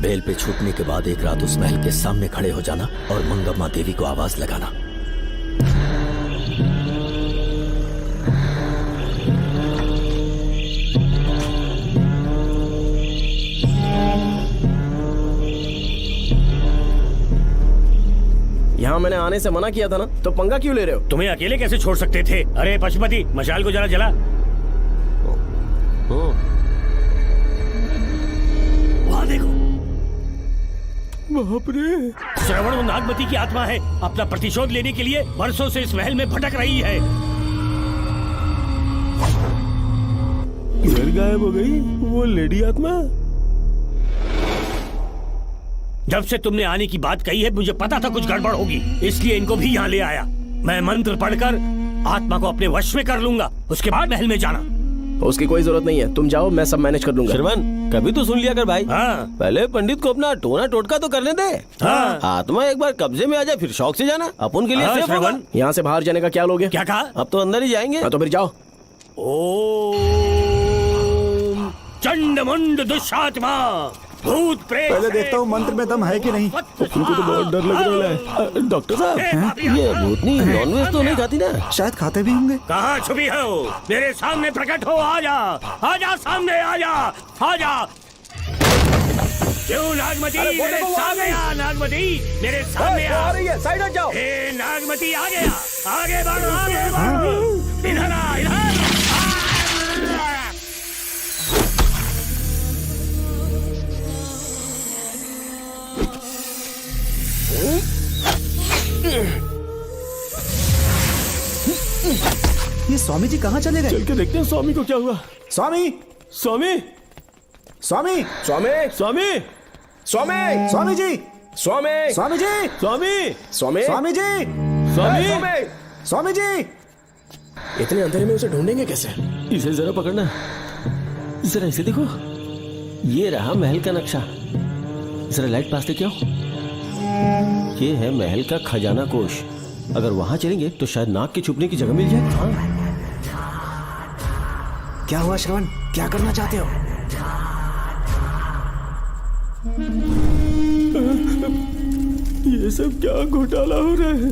बेल पे छूटने के बाद एक रात उस महल के सामने खड़े हो जाना और मंगम्मा देवी को आवाज लगाना।
यहाँ मैंने आने से मना किया था ना, तो पंगा क्यों ले रहे हो?
तुम्हें अकेले कैसे छोड़ सकते थे? अरे पशुपति, मशाल को जरा जला। वहाँ देखो।
बाप रे!
श्रवण वो नागमती की आत्मा है, अपना प्रतिशोध लेने के लिए वर्षों से इस महल में भटक रही है।
किधर गायब हो गई वो लेडी आत्मा?
जब से तुमने आने की बात कही है, मुझे पता था कुछ गड़बड़ होगी, इसलिए इनको भी यहाँ ले आया। मैं मंत्र पढ़कर आत्मा को अपने वश में कर लूंगा, उसके बाद महल में जाना।
उसकी कोई जरूरत नहीं है, तुम जाओ, मैं सब मैनेज कर लूंगा। श्रवण, कभी तो सुन लिया कर भाई।
हाँ।
पहले पंडित को अपना टोना टोटका तो करने दे।
हाँ।
आत्मा एक बार कब्जे में आ जाए, फिर शौक से जाना, अपन के लिए सेफ होगा। यहाँ से बाहर जाने का क्या लोगे?
क्या कहा?
अब तो अंदर ही जाएंगे।
तो फिर जाओ।
ओम चंडमुंड दुष्टात्मा भूत प्रेत
पहले देखता हूँ मंत्र में दम है कि नहीं।
उनको तो बहुत डर लग रहा है। डॉक्टर साहब, ये भूतनी नॉनवेज तो नहीं खाती ना?
शायद खाते भी होंगे।
कहाँ छुपी हो? मेरे सामने प्रकट हो, आजा आजा, सामने आजा आजा। क्यों नागमती मेरे सामने आ, नागमती मेरे सामने आ रही है, साइड हट जाओ। ए नागमती आ गया, आगे बढ़ो, आगे बढ़ो, इधर आ, इधर।
ये स्वामी जी कहाँ चले गए?
चल के देखते हैं स्वामी को क्या हुआ।
स्वामी,
स्वामी,
स्वामी,
स्वामी, स्वामी, स्वामी,
स्वामी जी,
स्वामी,
स्वामी जी,
स्वामी, स्वामी,
स्वामी जी,
स्वामी,
स्वामी जी।
इतने अंधेरे में उसे ढूंढेंगे कैसे?
इसे जरा पकड़ना, जरा इसे देखो, ये रहा महल का नक्शा। जरा लाइट पास लेके आओ। ये है महल का खजाना कोष। अगर वहां चलेंगे तो शायद नाग के छुपने की जगह मिल जाए। हाँ।
क्या हुआ श्रवण, क्या करना चाहते हो?
ये सब क्या घोटाला हो रहा है?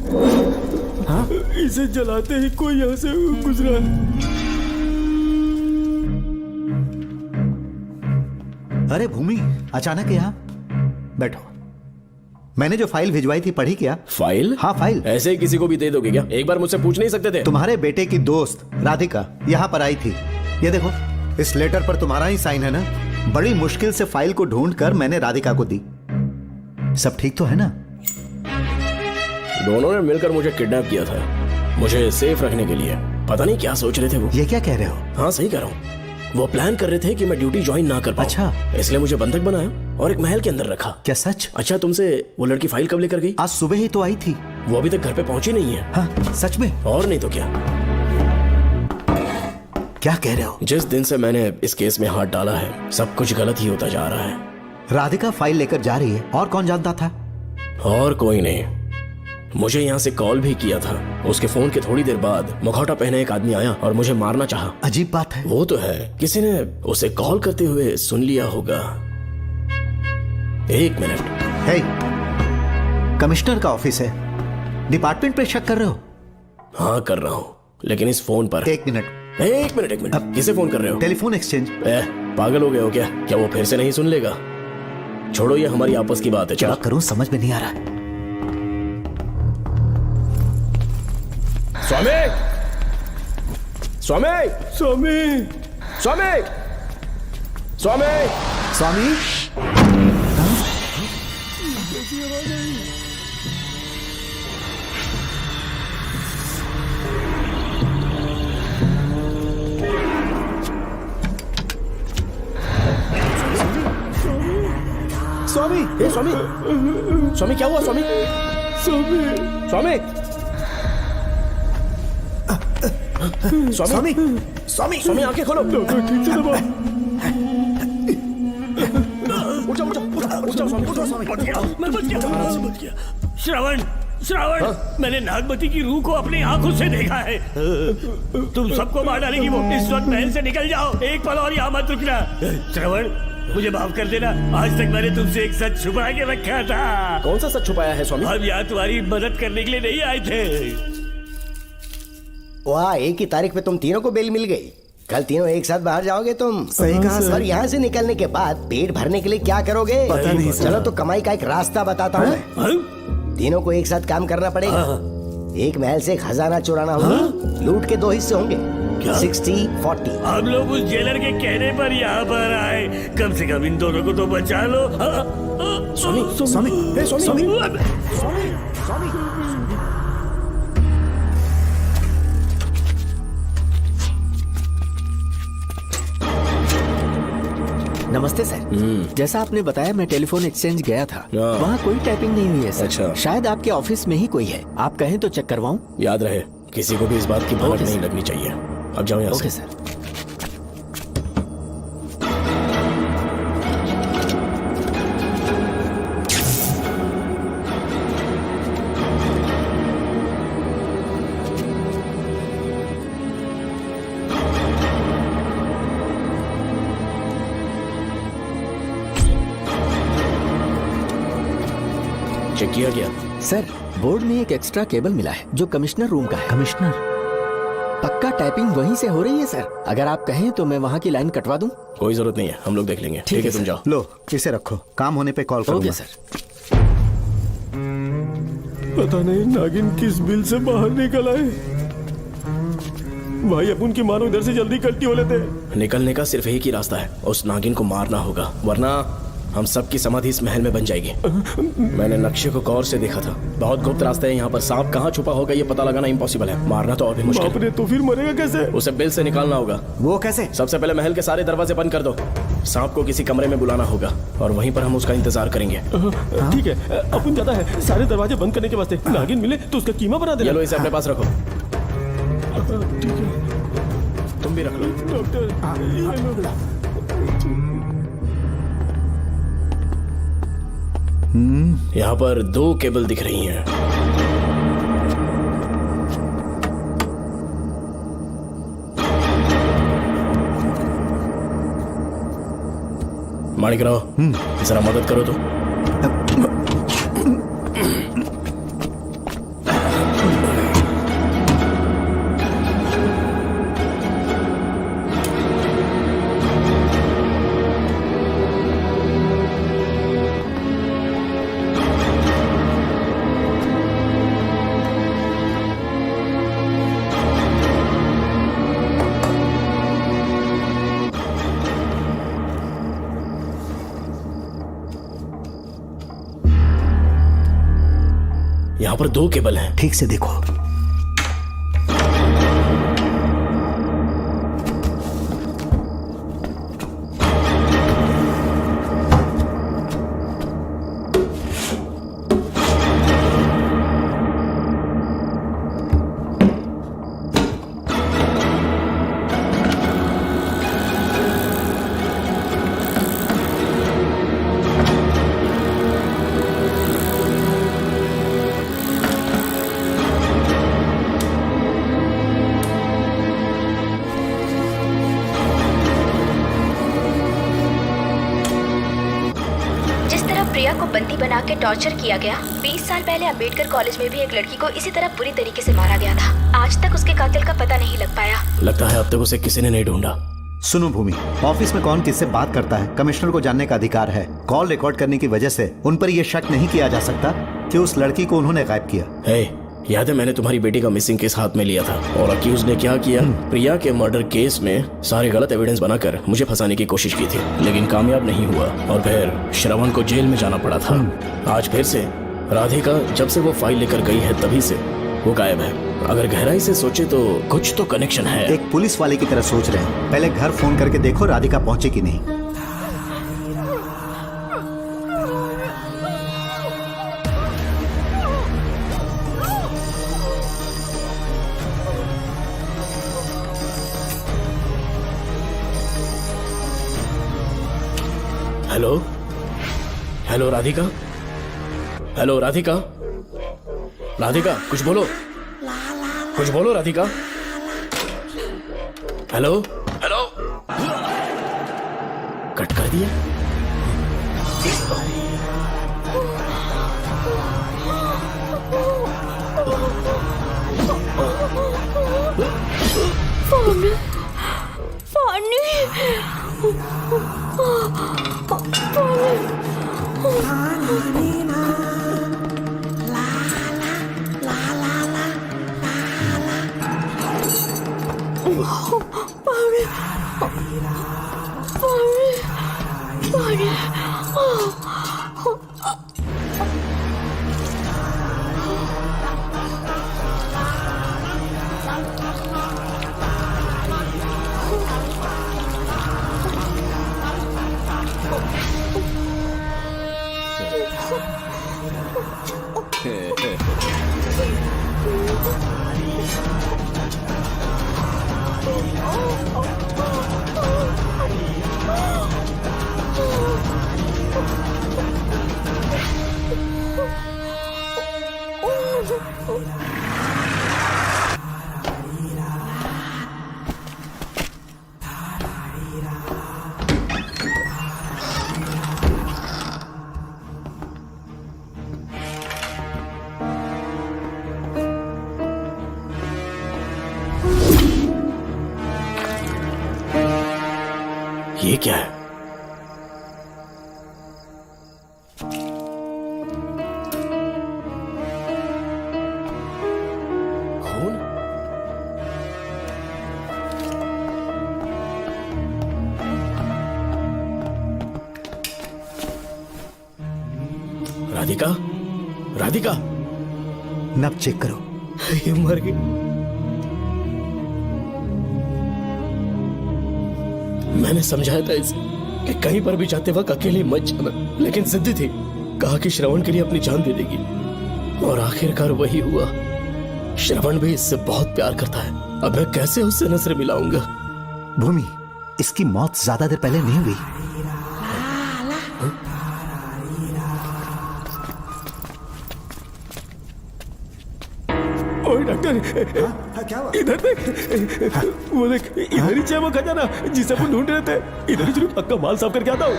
हाँ? इसे जलाते ही कोई यहाँ से गुजरा।
अरे भूमि, अचानक यहाँ? बैठो। मैंने जो फाइल भिजवाई थी पढ़ी क्या?
फाइल?
हाँ फाइल।
ऐसे ही किसी को भी दे दोगे क्या? एक बार मुझसे पूछ नहीं सकते थे?
तुम्हारे बेटे की दोस्त राधिका यहाँ पर आई थी। ये देखो, इस लेटर पर तुम्हारा ही साइन है ना? बड़ी मुश्किल से फाइल को ढूंढकर मैंने राधिका को दी। सब ठीक तो है ना?
दोनों ने मिलकर मुझे किडनैप किया था, मुझे सेफ रखने के लिए। पता नहीं क्या सोच रहे थे वो।
ये क्या कह रहे हो?
हाँ सही कह रहा हूँ। वो प्लान कर रहे थे कि मैं ड्यूटी ज्वाइन ना कर पाऊं।
अच्छा।
इसलिए मुझे बंधक बनाया और एक महल के अंदर रखा।
क्या सच?
अच्छा, तुमसे वो लड़की फाइल कब लेकर गई?
आज सुबह ही तो आई थी।
वो अभी तक घर पे पहुंची नहीं है।
हाँ सच में?
और नहीं तो क्या।
क्या कह रहे हो?
जिस दिन से मैंने इस केस में हाथ डाला है, सब कुछ गलत ही होता जा रहा है।
राधिका फाइल लेकर जा रही है, और कौन जानता था?
और कोई नहीं। मुझे यहाँ से कॉल भी किया था। उसके फोन के थोड़ी देर बाद मुखौटा पहने एक आदमी आया और मुझे मारना चाहा।
अजीब बात है।
वो तो है, किसी ने उसे कॉल करते हुए सुन लिया होगा। एक मिनट।
हे, कमिश्नर का ऑफिस है, डिपार्टमेंट पे शक कर रहे हो?
हाँ कर रहा हूँ, लेकिन इस फोन पर।
एक मिनट।
किसे फोन कर रहे हो?
Telephone exchange.
पागल हो गए हो क्या? क्या वो फिर से नहीं सुन लेगा? छोड़ो, ये हमारी आपस की बात है।
क्या करूं समझ में नहीं आ रहा है।
स्वामी, स्वामी,
स्वामी,
स्वामी, स्वामी,
स्वामी।
स्वामी,
ए स्वामी, स्वामी क्या हुआ स्वामी?
स्वामी,
स्वामी,
स्वामी, स्वामी,
स्वामी आंखें खोलो।
डॉक्टर ठीक से दबाओ।
उठो स्वामी, मैं बच गया। श्रवण, श्रवण, मैंने नागमती की रूह को अपनी आंखों से देखा है। तुम सबको मार डालेगी वो। इस वक्त महल से निकल जाओ, एक पल और यहाँ मत रुकना। श्रवण, मुझे माफ कर देना, आज तक मैंने तुमसे एक सच छुपा के रखा था।
कौन सा सच छुपाया है स्वामी?
हम यहाँ तुम्हारी मदद करने के लिए नहीं आए थे।
वाह, एक ही तारीख पे तुम तीनों को बेल मिल गई। कल तीनों एक साथ बाहर जाओगे तुम।
सही कहा सर।
और यहाँ से निकलने के बाद पेट भरने के लिए क्या करोगे?
पता नहीं सर।
चलो तो कमाई का एक रास्ता बताता हूँ मैं। तीनों को एक साथ काम करना पड़ेगा। एक महल से खजाना चुराना होगा। लूट के 2 हिस्से होंगे, 60-40।
हम लोग उस जेलर के कहने पर यहाँ पर आए। कम से कम इन दोनों को तो बचा लो।
स्वामी, स्वामी, स्वामी, स्वामी, स्वामी।
नमस्ते सर। जैसा आपने बताया, मैं टेलीफोन एक्सचेंज गया था। वहाँ कोई टाइपिंग नहीं हुई है सर।
अच्छा।
शायद आपके ऑफिस में ही कोई है। आप कहें तो चेक करवाऊं?
याद रहे, किसी को भी इस बात की भनक नहीं लगनी चाहिए। अब जाओ यहाँ से।
Okay sir.
चेक किया गया?
सर, बोर्ड में एक एक्स्ट्रा केबल मिला है जो कमिश्नर रूम का है।
कमिश्नर?
पक्का टाइपिंग वहीं से हो रही है सर। अगर आप कहें तो मैं वहाँ की लाइन कटवा दूं।
कोई जरूरत नहीं है, हम लोग देख लेंगे। ठीक है, तुम जाओ।
लो इसे रखो, काम होने पे कॉल करूंगा।
Okay sir.
पता नहीं नागिन किस बिल से बाहर निकल आए। भाई अपन की मानो इधर से जल्दी कल्टी हो लेते।
निकलने का सिर्फ एक ही रास्ता है, उस नागिन को मारना होगा, वरना हम सबकी समाधि इस महल में बन जाएगी। मैंने नक्शे को गौर से देखा था, बहुत गुप्त रास्ता है यहाँ पर। सांप कहाँ छुपा होगा ये पता लगाना इम्पॉसिबल है, मारना तो और भी मुश्किल।
बाप रे, तो फिर मरेगा कैसे?
उसे बिल से निकालना होगा।
वो कैसे?
सबसे पहले महल के सारे दरवाजे बंद कर दो। सांप को किसी कमरे में बुलाना होगा और वहीं पर हम उसका इंतजार करेंगे।
ठीक है, अपन ज्यादा है, सारे दरवाजे बंद करने के वास्ते नागिन मिले तो उसका कीमा बना देना।
ये लो, इसे अपने पास रखो।
ठीक है,
तुम भी रख लो।
डॉक्टर
यहाँ पर 2 केबल दिख रही हैं। माणिकराव, जरा मदद करो तो। यहाँ पर 2 केबल हैं।
ठीक से देखो।
प्रिया को बंदी बना के टॉर्चर किया गया। 20 साल पहले अंबेडकर कॉलेज में भी एक लड़की को इसी तरह बुरी तरीके से मारा गया था। आज तक उसके कातिल का पता नहीं लग पाया।
लगता है अब तक उसे किसी ने नहीं ढूंढा।
सुनो भूमि, ऑफिस में कौन किससे बात करता है कमिश्नर को जानने का अधिकार है। कॉल रिकॉर्ड करने की वजह से उन पर यह शक नहीं किया जा सकता कि उस लड़की को उन्होंने गायब किया।
याद है मैंने तुम्हारी बेटी का मिसिंग केस हाथ में लिया था और अक्यूज ने क्या किया? प्रिया के मर्डर केस में सारे गलत एविडेंस बनाकर मुझे फंसाने की कोशिश की थी, लेकिन कामयाब नहीं हुआ और फिर श्रवण को जेल में जाना पड़ा था। आज फिर से राधिका जब से वो फाइल लेकर गई है तभी से वो गायब है। अगर गहराई से सोचे तो कुछ तो कनेक्शन है।
एक पुलिस वाले की तरह सोच रहे हैं। पहले घर फोन करके देखो राधिका पहुंचे कि नहीं।
Hello hello Radhika, hello Radhika, Radhika कुछ बोलो, कुछ बोलो राधिका। हेलो हेलो, कट कर दिया। ये क्या है? खून? राधिका, राधिका,
नब चेक करो।
ये मर गई। मैंने समझाया था इसे कि कहीं पर भी जाते वक्त अकेले मत जाना, लेकिन जिद्दी थी। कहा कि श्रवण के लिए अपनी जान दे देगी, और आखिरकार वही हुआ। श्रवण भी इससे बहुत प्यार करता है। अब मैं कैसे उससे नजर मिलाऊंगा?
भूमि, इसकी मौत ज्यादा देर पहले नहीं हुई।
ओए डॉक्टर,
क्या हुआ?
इधर देख, वो देख, इधर ही है वो खजाना जिसे अपन ढूंढ रहे थे। इधर ही चलो, पक्का माल साफ करके आता हूँ।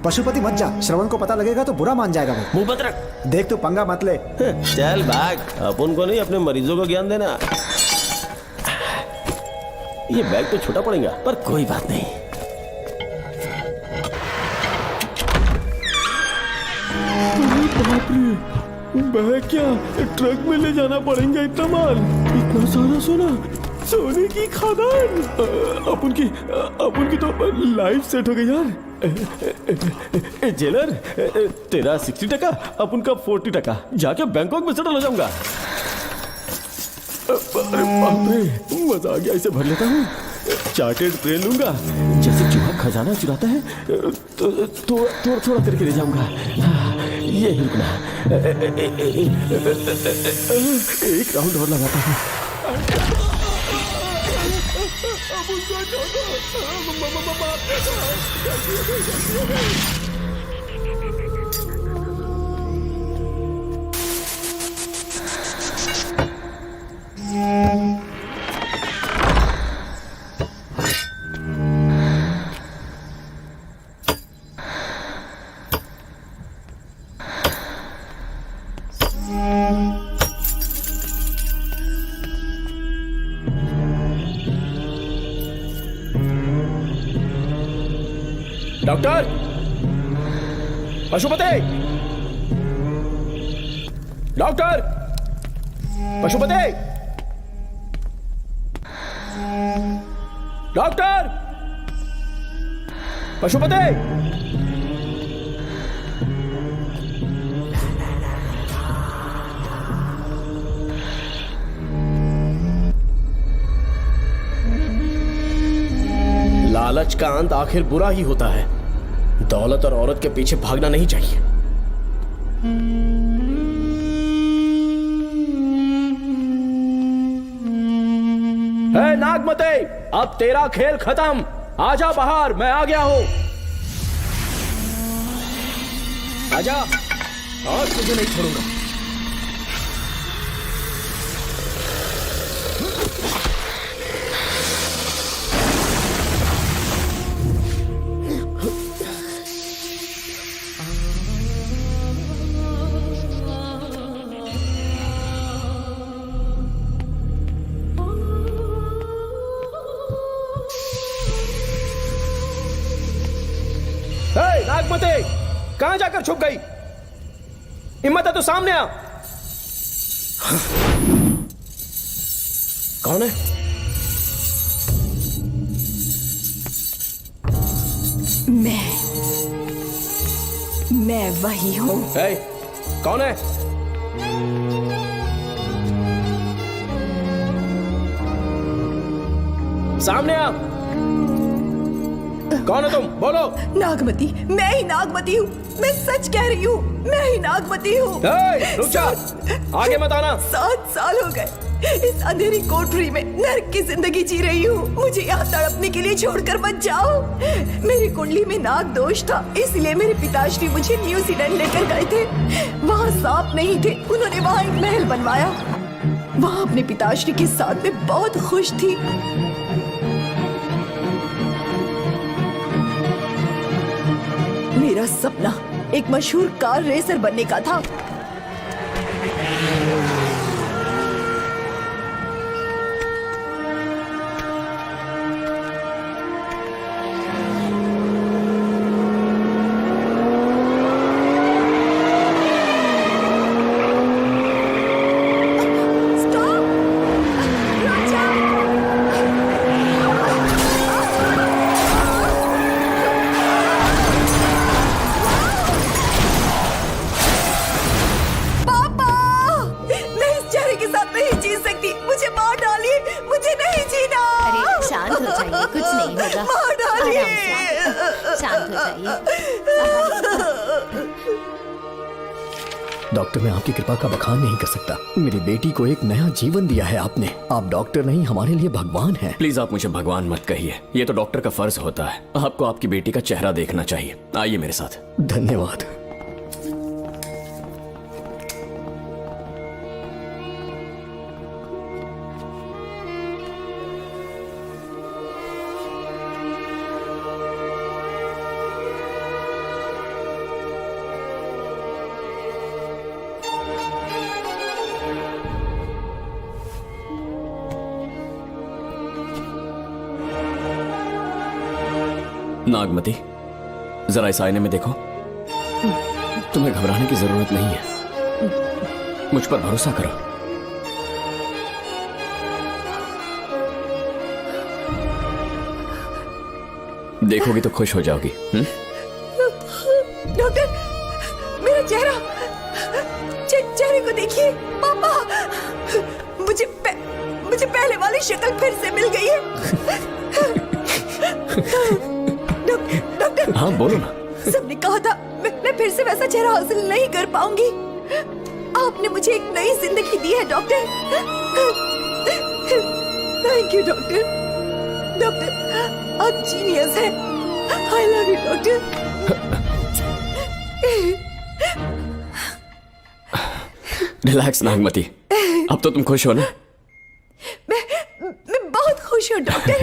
पशुपति मत जा, श्रवण को पता लगेगा तो बुरा मान जाएगा वो।
मुंह बंद रख।
देख तू पंगा मत ले।
चल भाग, अपन को नहीं अपने मरीजों को ज्ञान देना। ये बैग तो छोटा पड़ेगा, पर कोई बात नहीं।
बैग क्या ट्रक में ले जाना पड़ेगा? इतना माल, इतना सारा सोना, सोने की खदान। अपन की तो लाइफ सेट हो गई यार। जेलर, तेरा 60%, अपन का 40%। जाके बैंकॉक में सेटल हो जाऊंगा। अरे बाप रे, मजा आ गया। इसे भर लेता हूँ, चार्टेड ट्रेन लूंगा। जैसे चूहा खजाना चुराता है तो थोड़ा थोड़ा करके ले जाऊंगा। ये ही रुकना। एक राउंड और लगाता हूँ। Doctor, Pashupati, doctor, Pashupati, doctor, Pashupati. लालच का अंत आखिर बुरा ही होता है। दौलत और औरत के पीछे भागना नहीं चाहिए। हे नागमते, अब तेरा खेल खत्म। आजा बाहर, मैं आ गया हूं। आजा, और तुझे नहीं छोड़ूंगा। नागमते, कहां जाकर छुप गई? हिम्मत है तो सामने आ। कौन है?
मैं वही हूं।
कौन है? सामने आ। कौन है तुम? बोलो।
नागमती, मैं ही नागमती हूँ। मैं सच कह रही हूँ, मैं ही नागमती हूँ।
रुक जा, आगे मत आना।
7 साल हो गए इस अंधेरी कोठरी में नर्क की जिंदगी जी रही हूँ। मुझे यहाँ तड़पने के लिए छोड़कर मत जाओ। मेरी कुंडली में नाग दोष था, इसलिए मेरे पिताश्री मुझे न्यूजीलैंड लेकर गए थे। वहाँ सांप नहीं थे, उन्होंने वहाँ एक महल बनवाया। वहाँ अपने पिताश्री के साथ में बहुत खुश थी। मेरा सपना एक मशहूर कार रेसर बनने का था।
होगा। आराम से, शांत हो जाइए।
डॉक्टर, मैं आपकी कृपा का बखान नहीं कर सकता। मेरी बेटी को एक नया जीवन दिया है आपने। आप डॉक्टर नहीं, हमारे लिए भगवान हैं।
प्लीज आप मुझे भगवान मत कहिए, ये तो डॉक्टर का फर्ज होता है। आपको आपकी बेटी का चेहरा देखना चाहिए। आइए मेरे साथ।
धन्यवाद।
नागमती, जरा इस आईने में देखो। तुम्हें घबराने की जरूरत नहीं है, मुझ पर भरोसा करो। देखोगी तो खुश हो जाओगी।
डॉक्टर, मेरा चेहरा, चेहरे को देखिए। पापा, मुझे पहले वाली शक्ल फिर से मिल गई है। डॉक्टर,
हाँ बोलो ना।
सबने कहा था मैं फिर से वैसा चेहरा हासिल नहीं कर पाऊंगी। आपने मुझे एक नई जिंदगी दी है doctor. Thank you doctor. Doctor, आप जीनियस हैं। I love you doctor.
Relax Nagmati, अब तो तुम खुश हो ना?
मैं बहुत खुश हूँ डॉक्टर।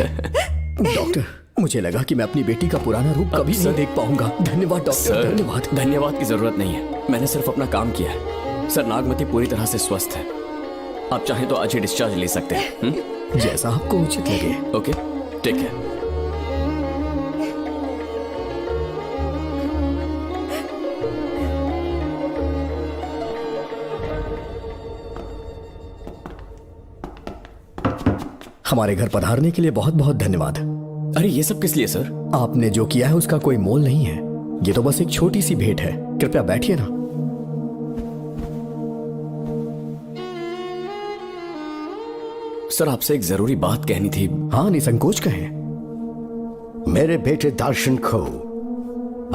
डॉक्टर, मुझे लगा कि मैं अपनी बेटी का पुराना रूप कभी नहीं देख पाऊंगा। धन्यवाद डॉक्टर, धन्यवाद।
धन्यवाद की जरूरत नहीं है, मैंने सिर्फ अपना काम किया है। सर, नागमती पूरी तरह से स्वस्थ है। आप चाहें तो आज ही डिस्चार्ज ले सकते हैं।
जैसा आपको उचित लगे।
Okay, take care.
हमारे घर पधारने के लिए बहुत बहुत धन्यवाद।
अरे ये सब किस लिए सर?
आपने जो किया है उसका कोई मोल नहीं है। ये तो बस एक छोटी सी भेंट है। कृपया बैठिए ना।
सर, आपसे एक जरूरी बात कहनी थी।
हाँ, निसंकोच कहें।
मेरे बेटे दर्शन को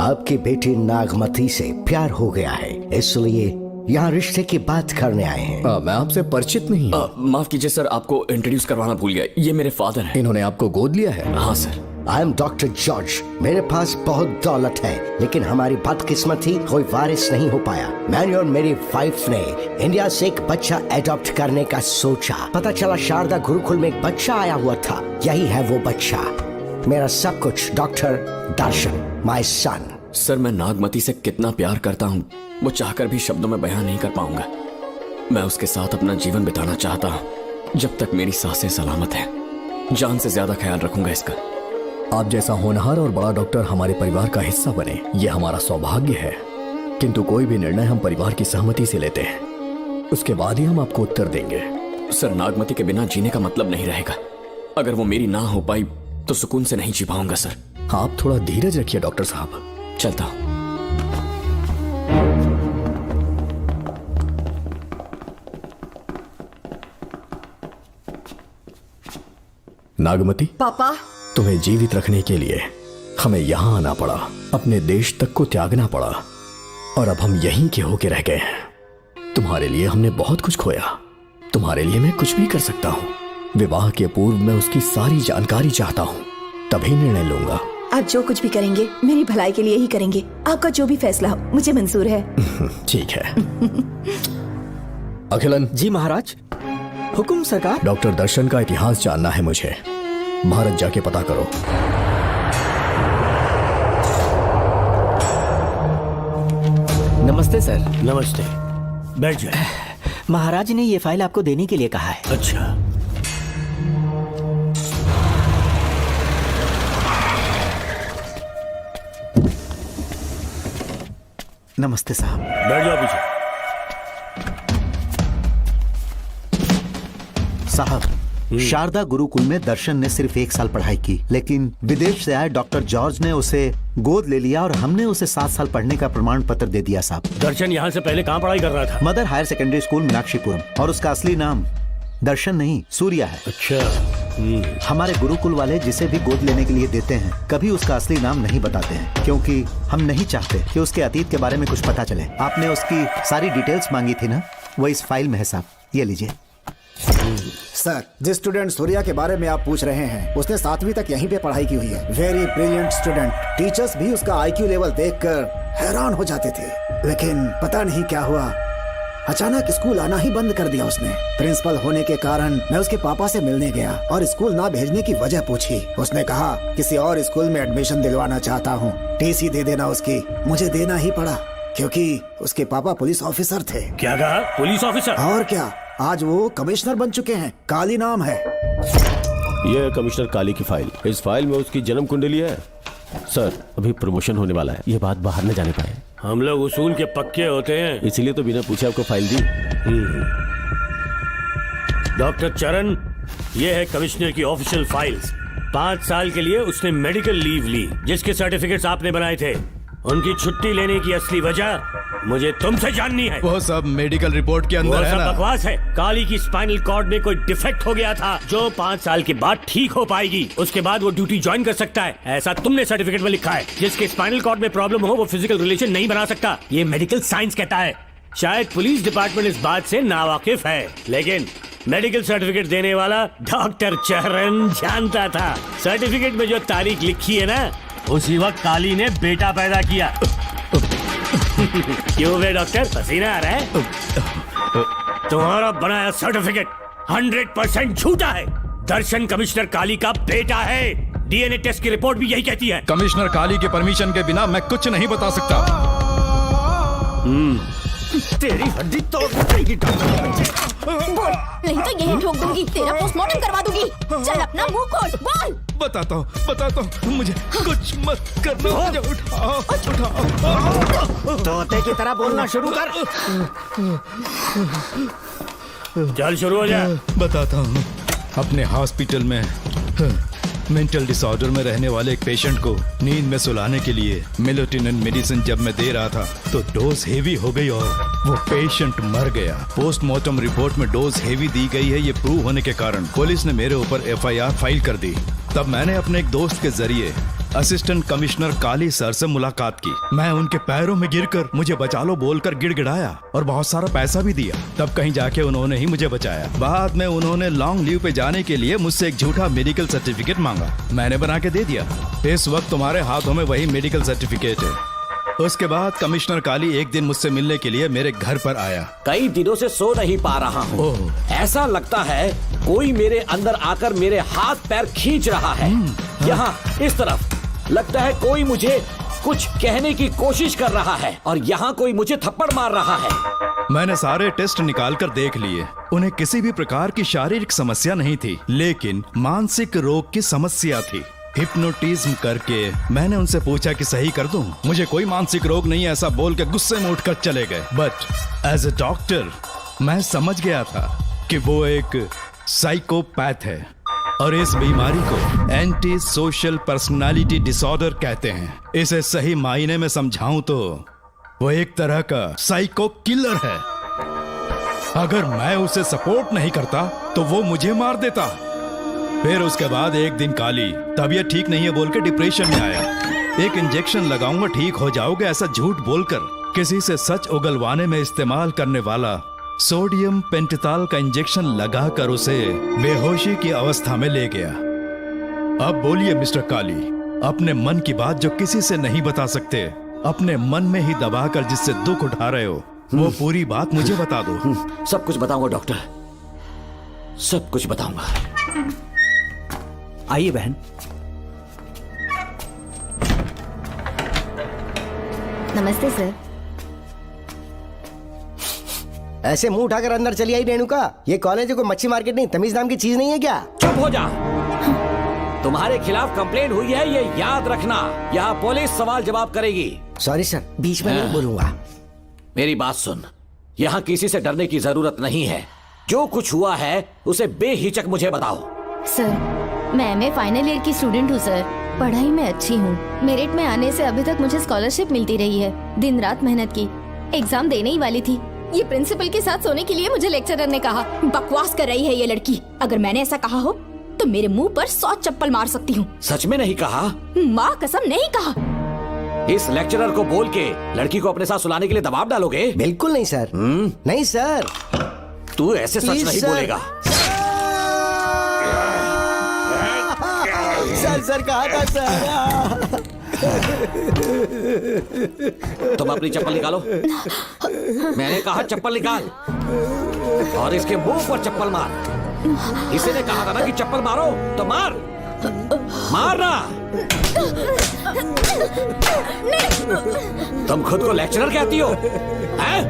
आपकी बेटी नागमती से प्यार हो गया है, इसलिए यहाँ रिश्ते की बात करने आए हैं।
मैं आपसे परिचित नहीं हूँ।
माफ कीजिए सर, आपको इंट्रोड्यूस करवाना भूल गया। ये मेरे फादर हैं।
इन्होंने आपको गोद लिया है?
हाँ sir.
I am doctor George. मेरे पास बहुत दौलत है, लेकिन हमारी बदकिस्मत थी, कोई वारिस नहीं हो पाया। मैंने और मेरी वाइफ ने इंडिया से एक बच्चा एडॉप्ट करने का सोचा। पता चला शारदा गुरुकुल में एक बच्चा आया हुआ था। यही है वो बच्चा, मेरा सब कुछ। Doctor Darshan, my son.
Sir, मैं नागमती से कितना प्यार करता हूँ वो चाहकर भी शब्दों में बयान नहीं कर पाऊंगा। मैं उसके साथ अपना जीवन बिताना चाहता हूँ जब तक मेरी सांसें सलामत हैं। जान से ज्यादा ख्याल रखूंगा इसका।
आप जैसा होनहार और बड़ा डॉक्टर हमारे परिवार का हिस्सा बने, ये हमारा सौभाग्य है। किंतु कोई भी निर्णय हम परिवार की सहमति से लेते हैं, उसके बाद ही हम आपको उत्तर देंगे।
सर, नागमती के बिना जीने का मतलब नहीं रहेगा। अगर वो मेरी ना हो पाई तो सुकून से नहीं जी पाऊंगा सर।
आप थोड़ा धीरज रखिए डॉक्टर साहब।
चलता हूं।
नागमती,
पापा,
तुम्हें जीवित रखने के लिए हमें यहाँ आना पड़ा, अपने देश तक को त्यागना पड़ा, और अब हम यहीं के होके रह गए हैं। तुम्हारे लिए हमने बहुत कुछ खोया, तुम्हारे लिए मैं कुछ भी कर सकता हूँ। विवाह के पूर्व मैं उसकी सारी जानकारी चाहता हूँ, तभी निर्णय लूंगा।
आप जो कुछ भी करेंगे मेरी भलाई के लिए ही करेंगे। आपका जो भी फैसला हो मुझे मंजूर है।
ठीक है। अखिलन।
जी महाराज। हुकुम सरकार।
डॉक्टर दर्शन का इतिहास जानना है मुझे। भारत जाके पता करो।
नमस्ते सर।
नमस्ते, बैठ जाए।
महाराज ने ये फाइल आपको देने के लिए कहा है।
अच्छा।
नमस्ते साहब।
बैठ जाओ पीछे।
साहब, शारदा गुरुकुल में दर्शन ने सिर्फ 1 साल पढ़ाई की, लेकिन विदेश से आए डॉक्टर जॉर्ज ने उसे गोद ले लिया और हमने उसे 7 साल पढ़ने का प्रमाण पत्र दे दिया साहब।
दर्शन यहाँ से पहले कहाँ पढ़ाई कर रहा था?
Mother higher secondary school Meenakshipuram, और उसका असली नाम दर्शन नहीं सूर्या है।
अच्छा।
हमारे गुरुकुल वाले जिसे भी गोद लेने के लिए देते हैं कभी उसका असली नाम नहीं बताते हैं, क्योंकि हम नहीं चाहते कि उसके अतीत के बारे में कुछ पता चले। आपने उसकी सारी डिटेल्स मांगी थी ना, वो इस फाइल में है साहब, ये लीजिए।
सर, जिस स्टूडेंट सूर्या के बारे में आप पूछ रहे हैं उसने 7वीं तक यहीं पे पढ़ाई की हुई है। Very brilliant student. टीचर्स भी उसका IQ लेवल देखकर हैरान हो जाते थे, लेकिन पता नहीं क्या हुआ, अचानक स्कूल आना ही बंद कर दिया उसने। प्रिंसिपल होने के कारण मैं उसके पापा से मिलने गया और स्कूल ना भेजने की वजह पूछी। उसने कहा किसी और स्कूल में एडमिशन दिलवाना चाहता हूँ, TC दे देना उसकी। मुझे देना ही पड़ा क्योंकि उसके पापा पुलिस ऑफिसर थे।
क्या कहा? Police officer?
और क्या, आज वो कमिश्नर बन चुके हैं। काली नाम है।
यह है कमिश्नर काली की फाइल। इस फाइल में उसकी जन्म कुंडली है। सर, अभी प्रमोशन होने वाला है, ये बात बाहर न जाने पाए।
हम लोग उसूल के पक्के होते हैं,
इसीलिए तो बिना पूछे आपको फाइल दी।
डॉक्टर चरण, ये है कमिश्नर की ऑफिशियल फाइल्स। 5 साल के लिए उसने मेडिकल लीव ली, जिसके सर्टिफिकेट्स आपने बनाए थे। उनकी छुट्टी लेने की असली वजह मुझे तुमसे जाननी है।
वो सब मेडिकल रिपोर्ट के अंदर
वो
है
सब
ना?
बकवास है। काली की स्पाइनल कॉर्ड में कोई डिफेक्ट हो गया था जो 5 साल के बाद ठीक हो पाएगी। उसके बाद वो ड्यूटी ज्वाइन कर सकता है, ऐसा तुमने सर्टिफिकेट में लिखा है। जिसके स्पाइनल कॉर्ड में प्रॉब्लम हो वो फिजिकल रिलेशन नहीं बना सकता, ये मेडिकल साइंस कहता है। शायद पुलिस डिपार्टमेंट इस बात से नावाकिफ है, लेकिन मेडिकल सर्टिफिकेट देने वाला डॉक्टर चरण जानता था। सर्टिफिकेट में जो तारीख लिखी है ना, उसी वक्त काली ने बेटा पैदा किया। क्यों बे डॉक्टर, पसीना आ रहा है? तुम्हारा बनाया सर्टिफिकेट 100% झूठा है। दर्शन कमिश्नर काली का बेटा है। DNA टेस्ट की रिपोर्ट भी यही कहती है।
कमिश्नर काली के परमिशन के बिना मैं कुछ नहीं बता सकता।
तेरी हड्डी तोड़ देगी
बोल, नहीं तो यही ठोक दूंगी, तेरा पोस्टमार्टम करवा दूंगी। चल अपना मुंह खोल, बोल।
बताता हूँ, मुझे कुछ मत करना, मुझे उठाओ।
तोते की तरह बोलना शुरू कर।
चल शुरू हो जा।
बताता हूँ, अपने हॉस्पिटल में मेंटल डिसऑर्डर में रहने वाले एक पेशेंट को नींद में सुलाने के लिए मेलेटोनिन मेडिसिन जब मैं दे रहा था तो डोज हेवी हो गई और वो पेशेंट मर गया। पोस्टमार्टम रिपोर्ट में डोज हेवी दी गई है, ये प्रूव होने के कारण पुलिस ने मेरे ऊपर FIR फाइल कर दी। तब मैंने अपने एक दोस्त के जरिए असिस्टेंट कमिश्नर काली सर से मुलाकात की। मैं उनके पैरों में गिरकर मुझे बचा लो बोलकर गिड़गिड़ाया और बहुत सारा पैसा भी दिया। तब कहीं जाके उन्होंने ही मुझे बचाया। बाद में उन्होंने लॉन्ग लीव पे जाने के लिए मुझसे एक झूठा मेडिकल सर्टिफिकेट मांगा, मैंने बना के दे दिया। इस वक्त तुम्हारे हाथों में वही मेडिकल सर्टिफिकेट है। उसके बाद कमिश्नर काली एक दिन मुझसे मिलने के लिए मेरे घर पर आया।
कई दिनों से सो नहीं पा रहा हूँ। ऐसा लगता है कोई मेरे अंदर आकर मेरे हाथ पैर खींच रहा है। यहाँ इस तरफ लगता है कोई मुझे कुछ कहने की कोशिश कर रहा है और यहाँ कोई मुझे थप्पड़ मार रहा है।
मैंने सारे टेस्ट निकाल कर देख लिए, उन्हें किसी भी प्रकार की शारीरिक समस्या नहीं थी, लेकिन मानसिक रोग की समस्या थी। हिप्नोटिज्म करके मैंने उनसे पूछा कि सही कर दूं। मुझे कोई मानसिक रोग नहीं है ऐसा बोल के गुस्से में उठकर चले गए। बट एज ए डॉक्टर मैं समझ गया था कि वो एक साइकोपैथ है और इस बीमारी को एंटी सोशल पर्सनालिटी डिसऑर्डर कहते हैं। इसे सही मायने में समझाऊं तो वो एक तरह का साइको किलर है। अगर मैं उसे सपोर्ट नहीं करता तो वो मुझे मार देता। फिर उसके बाद एक दिन काली तबीयत ठीक नहीं है बोल के डिप्रेशन में आया। एक इंजेक्शन लगाऊंगा ठीक हो जाओगे ऐसा झूठ बोलकर किसी से सच उगलवाने में इस्तेमाल करने वाला सोडियम पेंटेथॉल का इंजेक्शन लगाकर उसे बेहोशी की अवस्था में ले गया। अब बोलिए मिस्टर काली, अपने मन की बात जो किसी से नहीं बता सकते, अपने मन में ही दबाकर जिससे दुख उठा रहे हो, वो पूरी बात मुझे बता दो।
सब कुछ बताऊंगा डॉक्टर, सब कुछ बताऊंगा।
आइए बहन।
नमस्ते सर।
ऐसे मुंह उठाकर अंदर चली आई रेणुका। ये कॉलेज है कोई मच्छी मार्केट नहीं, तमीज नाम की चीज नहीं है क्या?
चुप हो जा। तुम्हारे खिलाफ कंप्लेंट हुई है ये याद रखना। यहाँ पुलिस सवाल जवाब करेगी।
सॉरी सर, बीच में नहीं बोलूंगा।
मेरी बात सुन, यहाँ किसी से डरने की जरूरत नहीं है। जो कुछ हुआ है उसे बेहिचक मुझे बताओ।
सर मैं MA फाइनल ईयर की स्टूडेंट हूँ सर। पढ़ाई में अच्छी हूँ। मेरिट में आने से अभी तक मुझे स्कॉलरशिप मिलती रही है। दिन रात मेहनत की, एग्जाम देने ही वाली थी। ये प्रिंसिपल के साथ सोने के लिए मुझे लेक्चरर ने कहा। बकवास कर रही है ये लड़की। अगर मैंने ऐसा कहा हो तो मेरे मुंह पर 100 चप्पल मार सकती हूँ।
सच में नहीं कहा?
माँ कसम नहीं कहा।
इस लेक्चरर को बोल के लड़की को अपने साथ सुलाने के लिए दबाव डालोगे?
बिल्कुल नहीं सर। नहीं सर।
तू ऐसे सच
Please,
नहीं
sir.
बोलेगा।
सर कहा था सर।
तुम अपनी चप्पल निकालो। मैंने कहा चप्पल निकाल और इसके मुंह पर चप्पल मार। इसी ने कहा था ना कि चप्पल मारो, तो मार, मारना। तुम खुद को लेक्चरर कहती हो, हैं?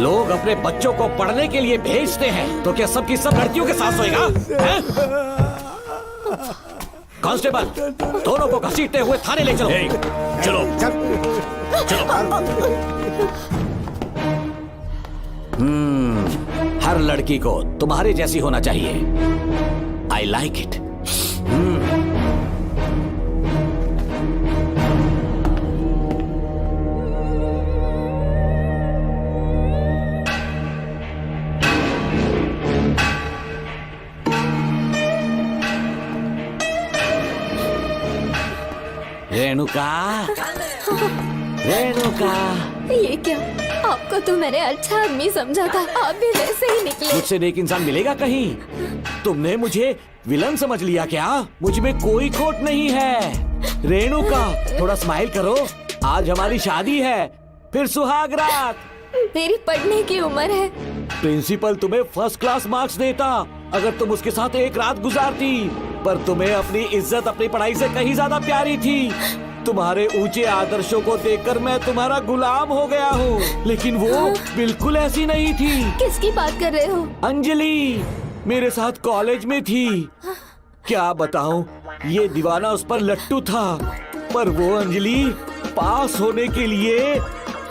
लोग अपने बच्चों को पढ़ने के लिए भेजते हैं, तो क्या सबकी सब लड़कियों के साथ सोएगा? कांस्टेबल, दोनों को घसीटते हुए थाने ले चलो।
चलो
हर लड़की को तुम्हारे जैसी होना चाहिए। I like it. Renuka, Renuka.
ये क्या? आपको तो मैंने अच्छा आदमी समझा था, आप भी वैसे ही निकले।
मुझसे नेक इंसान मिलेगा कहीं? तुमने मुझे विलन समझ लिया क्या? मुझ में कोई खोट नहीं है। रेणुका, थोड़ा स्माइल करो। आज हमारी शादी है, फिर सुहाग रात।
मेरी पढ़ने की उम्र है।
प्रिंसिपल तुम्हें फर्स्ट क्लास मार्क्स देता अगर तुम उसके साथ एक रात गुजारती, पर तुम्हें अपनी इज्जत अपनी पढ़ाई से कहीं ज्यादा प्यारी थी। तुम्हारे ऊंचे आदर्शों को देखकर मैं तुम्हारा गुलाम हो गया हूँ, लेकिन वो बिल्कुल ऐसी नहीं थी।
किसकी बात कर रहे हो?
अंजलि मेरे साथ कॉलेज में थी। क्या बताऊं, ये दीवाना उस पर लट्टू था, पर वो अंजलि पास होने के लिए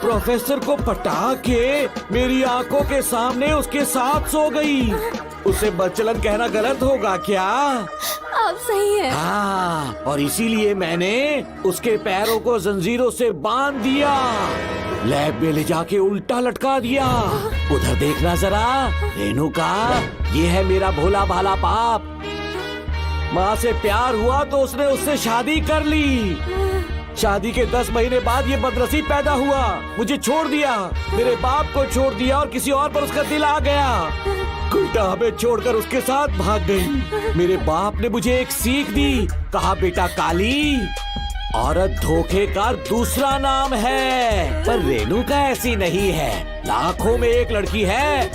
प्रोफेसर को पटा के मेरी आंखों के सामने उसके साथ सो गई। उसे बदचलन कहना गलत होगा क्या?
आप सही है।
हाँ, और इसीलिए मैंने उसके पैरों को जंजीरों से बांध दिया, लैब में ले जाके उल्टा लटका दिया। उधर देखना जरा रेणुका, ये है मेरा भोला भाला पाप। माँ से प्यार हुआ तो उसने उससे शादी कर ली। शादी के 10 महीने बाद ये बदनसीब पैदा हुआ, मुझे छोड़ दिया, मेरे बाप को छोड़ दिया और किसी और पर उसका दिल आ गया। उल्टा हमें छोड़कर उसके साथ भाग गई। मेरे बाप ने मुझे एक सीख दी, कहा बेटा काली, औरत धोखे का दूसरा नाम है। पर रेणुका ऐसी नहीं है, लाखों में एक लड़की है।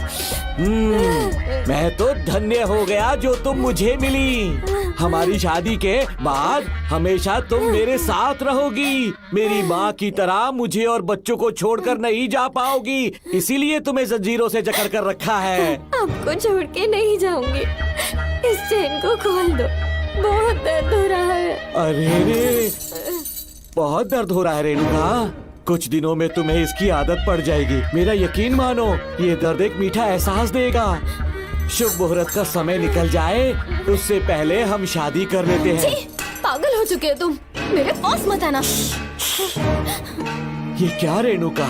मैं तो धन्य हो गया जो तुम मुझे मिली। हमारी शादी के बाद हमेशा तुम मेरे साथ रहोगी। मेरी माँ की तरह मुझे और बच्चों को छोड़कर नहीं जा पाओगी, इसीलिए तुम्हें जंजीरों से जकड़ कर रखा है।
आपको छोड़ के नहीं जाऊंगी। इस चेन को खोल दो, बहुत दर्द हो रहा है।
अरे रे, बहुत दर्द हो रहा है रेणुका। कुछ दिनों में तुम्हें इसकी आदत पड़ जाएगी, मेरा यकीन मानो। ये दर्द एक मीठा एहसास देगा। शुभ मुहूर्त का समय निकल जाए उससे पहले हम शादी कर लेते हैं।
पागल हो चुके हो तुम, मेरे पास मत आना।
ये क्या रेणुका,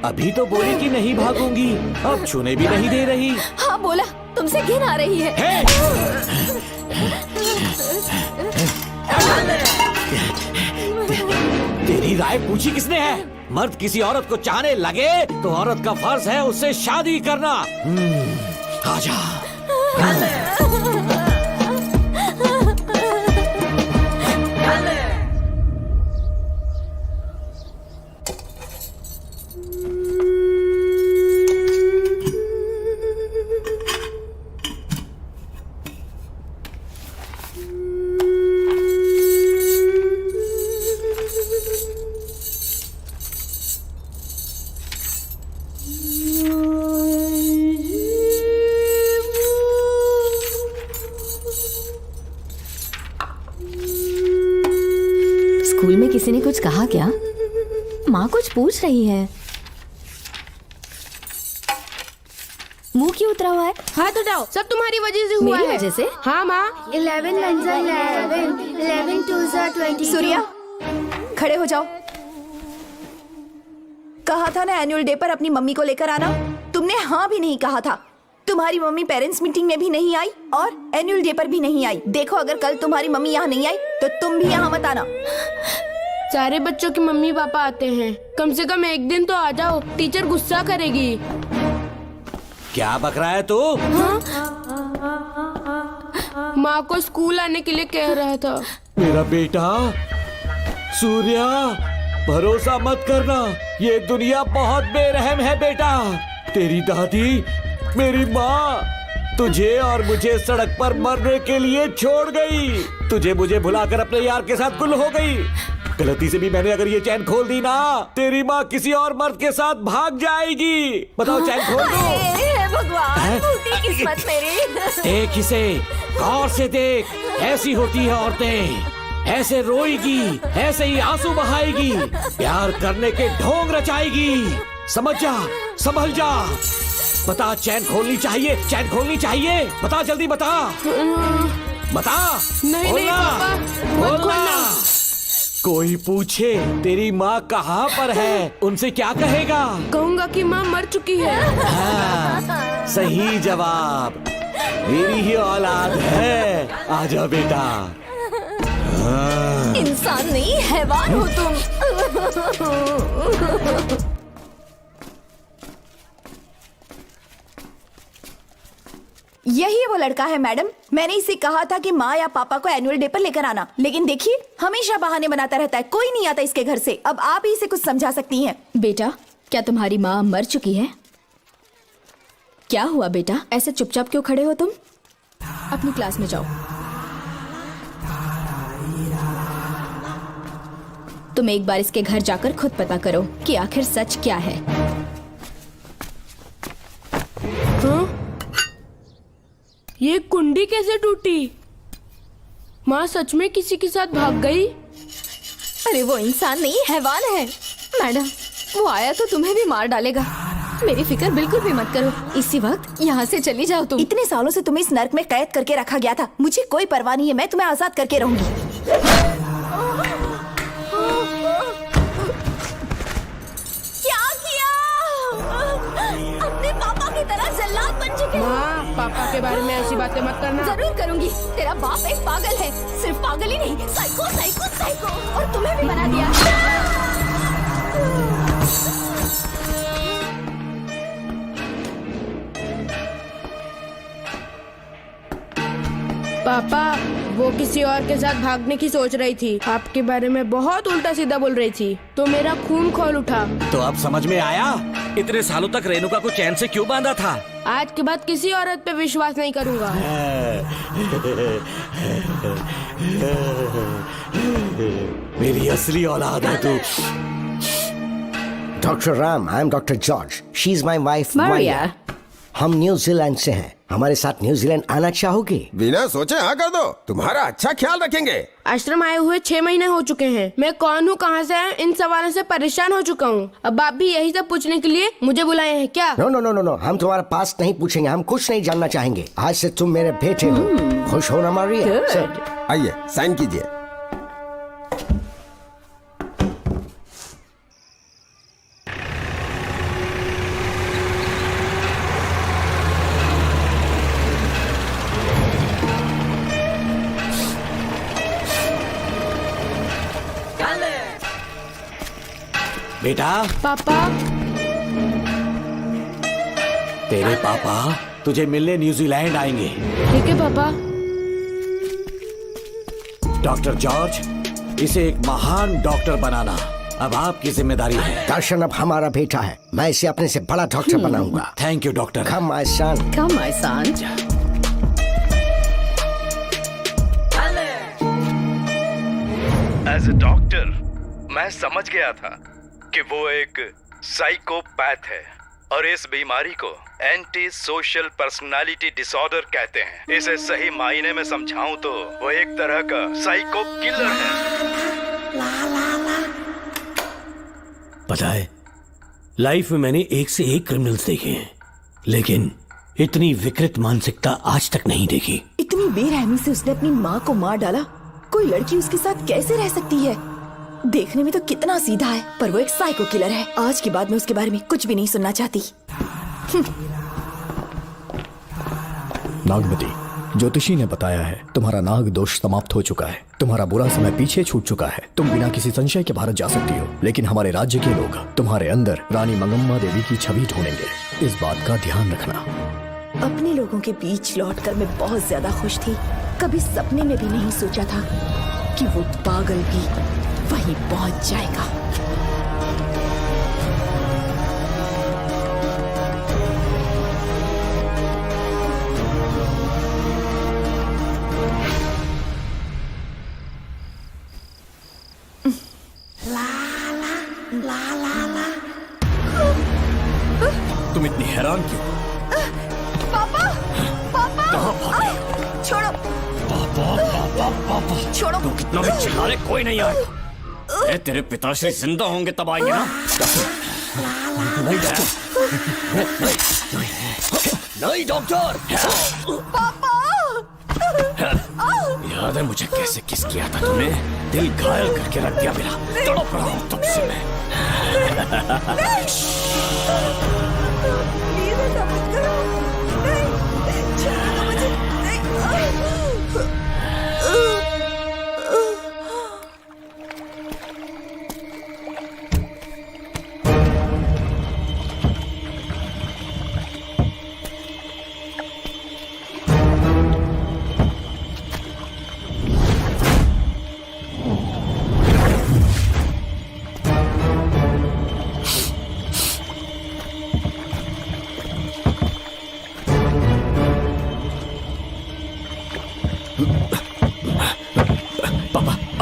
अभी तो बोली कि नहीं भागूंगी, अब छूने भी नहीं दे रही।
हाँ बोला, तुमसे घिन आ रही है।
तेरी राय पूछी किसने है? मर्द किसी औरत को चाहने लगे तो औरत का फर्ज है उससे शादी करना। आजा।
स्कूल में किसी ने कुछ कहा क्या? माँ कुछ पूछ रही है। मुंह क्यों उतरा हुआ है?
हाथ उठाओ, सब तुम्हारी वजह से हुआ है।
मेरी वजह से?
हाँ माँ।
11 1 11 11 2 20। सूर्या, खड़े हो जाओ। कहा था ना एनुअल डे पर अपनी मम्मी को लेकर आना, तुमने हाँ भी नहीं कहा था। तुम्हारी मम्मी पेरेंट्स मीटिंग में भी नहीं आई और एनुअल डे पर भी नहीं आई। देखो अगर कल तुम्हारी मम्मी यहाँ नहीं आई तो तुम भी यहाँ मत आना।
सारे बच्चों के मम्मी पापा आते हैं, कम से कम एक दिन तो आ जाओ, टीचर गुस्सा करेगी।
क्या बक रहा है तू?
माँ को स्कूल आने के लिए कह रहा था।
मेरा बेटा सूर्या, भरोसा मत करना, ये दुनिया बहुत बेरहम है बेटा। तेरी दादी, मेरी माँ तुझे और मुझे सड़क पर मरने के लिए छोड़ गई। तुझे मुझे भुलाकर अपने यार के साथ गुल हो गई। गलती से भी मैंने अगर ये चैन खोल दी ना, तेरी माँ किसी और मर्द के साथ भाग जाएगी। बताओ चैन खोल दो।
भगवान, फूटी किस्मत मेरी।
देख इसे, गौर से देख, ऐसी होती है औरतें, ऐसे रोएगी, ऐसे ही आंसू बहाएगी, प्यार करने के ढोंग रचाएगी। समझ जा, संभल जा। बता, चैन खोलनी चाहिए, चैन खोलनी चाहिए, बता जल्दी बता, बता।
नहीं नहीं पापा, मत खोलना।
कोई पूछे तेरी माँ कहाँ पर है, उनसे क्या कहेगा?
कहूँगा कि माँ मर चुकी है।
हाँ, सही जवाब, मेरी ही औलाद है। आजा बेटा। हाँ।
इंसान नहीं हैवान हो तुम। यही वो लड़का है मैडम, मैंने इसे कहा था कि माँ या पापा को एनुअल डे पर लेकर आना, लेकिन देखिए हमेशा बहाने बनाता रहता है, कोई नहीं आता इसके घर से। अब आप ही इसे कुछ समझा सकती हैं।
बेटा, क्या तुम्हारी माँ मर चुकी है? क्या हुआ बेटा, ऐसे चुपचाप क्यों खड़े हो तुम? अपनी क्लास में जाओ। तुम एक बार इसके घर जाकर खुद पता करो कि आखिर सच क्या है।
हाँ? ये कुंडी कैसे टूटी? माँ सच में किसी के साथ भाग गई?
अरे वो इंसान नहीं हैवान है। मैडम, वो आया तो तुम्हें भी मार डालेगा। मेरी फिक्र बिल्कुल भी मत करो, इसी वक्त यहाँ से चली जाओ तुम।
इतने सालों से तुम्हें इस नर्क में कैद करके रखा गया था, मुझे कोई परवाह नहीं है, मैं तुम्हें आजाद करके रहूंगी। जल्लाद बन चुके हो।
माँ, पापा के बारे में ऐसी बातें मत करना।
जरूर करूंगी। तेरा बाप एक पागल है, सिर्फ पागल ही नहीं, साइको साइको साइको, और तुम्हें भी बना दिया।
पापा, वो किसी और के साथ भागने की सोच रही थी, आपके बारे में बहुत उल्टा सीधा बोल रही थी, तो मेरा खून खौल उठा।
तो अब समझ में आया इतने सालों तक रेणुका को चैन से क्यों बांधा था?
आज के बाद किसी औरत पे विश्वास नहीं करूंगा।
मेरी असली औलाद है तू।
Doctor Ram, I am doctor George, she is my wife Maria. हम न्यूजीलैंड से हैं, हमारे साथ न्यूजीलैंड आना चाहोगे?
बिना सोचे हाँ कर दो, तुम्हारा अच्छा ख्याल रखेंगे।
आश्रम आए हुए 6 महीने हो चुके हैं, मैं कौन हूँ, कहाँ से है, इन सवालों से परेशान हो चुका हूँ। अब आप भी यही सब पूछने के लिए मुझे बुलाए हैं क्या?
No no no no no, हम तुम्हारा पास्ट नहीं पूछेंगे, हम कुछ नहीं जानना चाहेंगे। आज से तुम मेरे बेटे हो। खुश हो ना मारिया?
आइए साइन कीजिए।
बेटा।
पापा।
तेरे पापा तुझे मिलने न्यूजीलैंड आएंगे।
ठीक है पापा।
डॉक्टर जॉर्ज, इसे एक महान डॉक्टर बनाना अब आपकी जिम्मेदारी है।
दर्शन अब हमारा बेटा है, मैं इसे अपने से बड़ा डॉक्टर बनाऊंगा।
Thank you doctor.
Come my son.
Come my son.
As a doctor मैं समझ गया था कि वो एक साइकोपैथ है और इस बीमारी को एंटी सोशल पर्सनालिटी डिसऑर्डर कहते हैं। इसे सही मायने में समझाऊं तो वो एक तरह का साइको किलर है।
पता है, लाइफ में मैंने एक से एक क्रिमिनल्स देखे हैं, लेकिन इतनी विकृत मानसिकता आज तक नहीं देखी।
इतनी बेरहमी से उसने अपनी माँ को मार डाला। कोई लड़की उसके साथ कैसे रह सकती है? देखने में तो कितना सीधा है, पर वो एक साइको किलर है। आज के बाद मैं उसके बारे में कुछ भी नहीं सुनना चाहती।
नागमती, ज्योतिषी ने बताया है तुम्हारा नाग दोष समाप्त हो चुका है, तुम्हारा बुरा समय पीछे छूट चुका है, तुम बिना किसी संशय के भारत जा सकती हो। लेकिन हमारे राज्य के लोग तुम्हारे अंदर रानी मंगम्मा देवी की छवि ढूंढेंगे, इस बात का ध्यान रखना।
अपने लोगों के बीच लौटकर मैं बहुत ज्यादा खुश थी। कभी सपने में भी नहीं सोचा था कि वो पागल भी वहीं पहुंच जाएगा।
तुम इतनी हैरान क्यों?
पापा, पापा, छोड़ो,
पापा
छोड़ो।
तू कितना भी चिल्ला ले, कोई नहीं आएगा। ए, तेरे पिताश्री जिंदा होंगे तब आएंगे ना। नहीं डॉक्टर।
पापा,
याद है मुझे कैसे किस किया था तूने? दिल घायल करके रख दिया मेरा। तड़प रहा हूँ तब से मैं।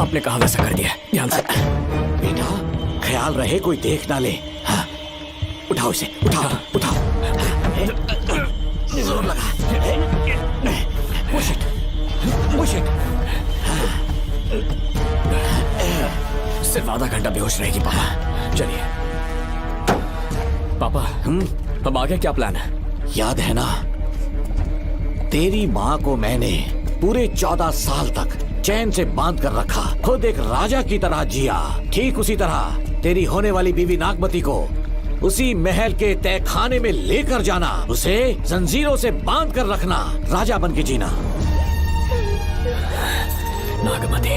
आपने कहा वैसा कर दिया, ध्यान से।
बेटा ख्याल रहे कोई देख ना ले। हाँ। उठाओ इसे, उठाओ उठाओ। जोर लगा। Push it, push it।
सिर्फ आधा घंटा बेहोश रहेगी पापा। चलिए पापा, अब आगे क्या प्लान है?
याद है ना, तेरी माँ को मैंने पूरे 14 साल तक चैन से बांध कर रखा, खुद एक राजा की तरह जिया। ठीक उसी तरह तेरी होने वाली बीवी नागमती को उसी महल के तहखाने में लेकर जाना, उसे जंजीरों से बांध कर रखना, राजा बन के जीना।
नागमती,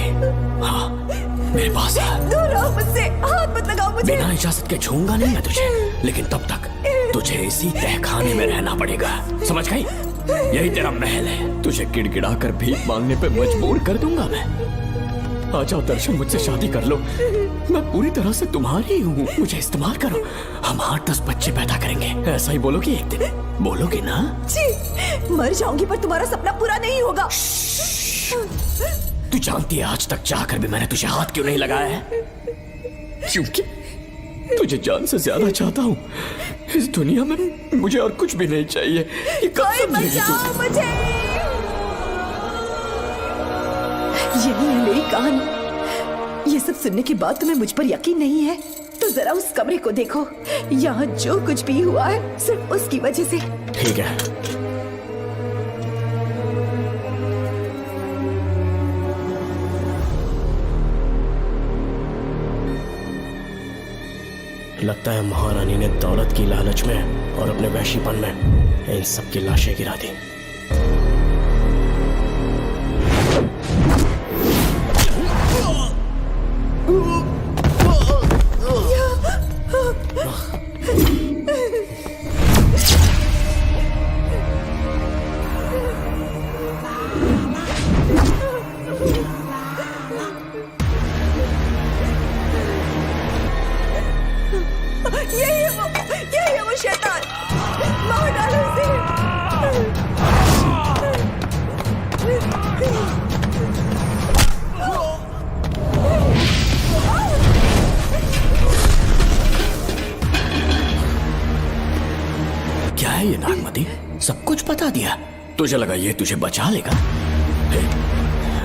हाँ मेरे पास है।
दूर रहो मुझसे, हाथ मत लगाओ मुझे।
बिना इजाजत के छूंगा नहीं मैं तुझे, लेकिन तब तक तुझे इसी तहखाने में रहना पड़ेगा, समझ गई? यही तेरा महल है, तुझे गिड़गिड़ा कर भीख मांगने पे मजबूर कर दूंगा मैं। आ जाओ दर्शन, मुझसे शादी कर लो, मैं पूरी तरह से तुम्हारी हूँ, मुझे इस्तेमाल करो। हम 8-10 बच्चे पैदा करेंगे, ऐसा ही बोलोगी एक दिन? बोलोगी ना?
जी, मर जाऊंगी पर तुम्हारा सपना पूरा नहीं होगा।
तू जानती है आज तक चाहकर भी मैंने तुझे हाथ क्यों नहीं लगाया है? क्योंकि तुझे जान से ज्यादा चाहता हूँ। इस दुनिया में मुझे और कुछ भी नहीं चाहिए। ये कब समझेगी तू?
मुझे यही है मेरी कहानी। ये सब सुनने के बाद तुम्हें मुझ पर यकीन नहीं है तो जरा उस कमरे को देखो। यहाँ जो कुछ भी हुआ है सिर्फ उसकी वजह से।
ठीक है,
लगता है महारानी ने दौलत की लालच में और अपने वैशीपन में इन सब की लाशें गिरा दी।
यही है वो शैतान, मार डालो उसे।
क्या है ये नागमती? सब कुछ बता दिया? तुझे लगा ये तुझे बचा लेगा?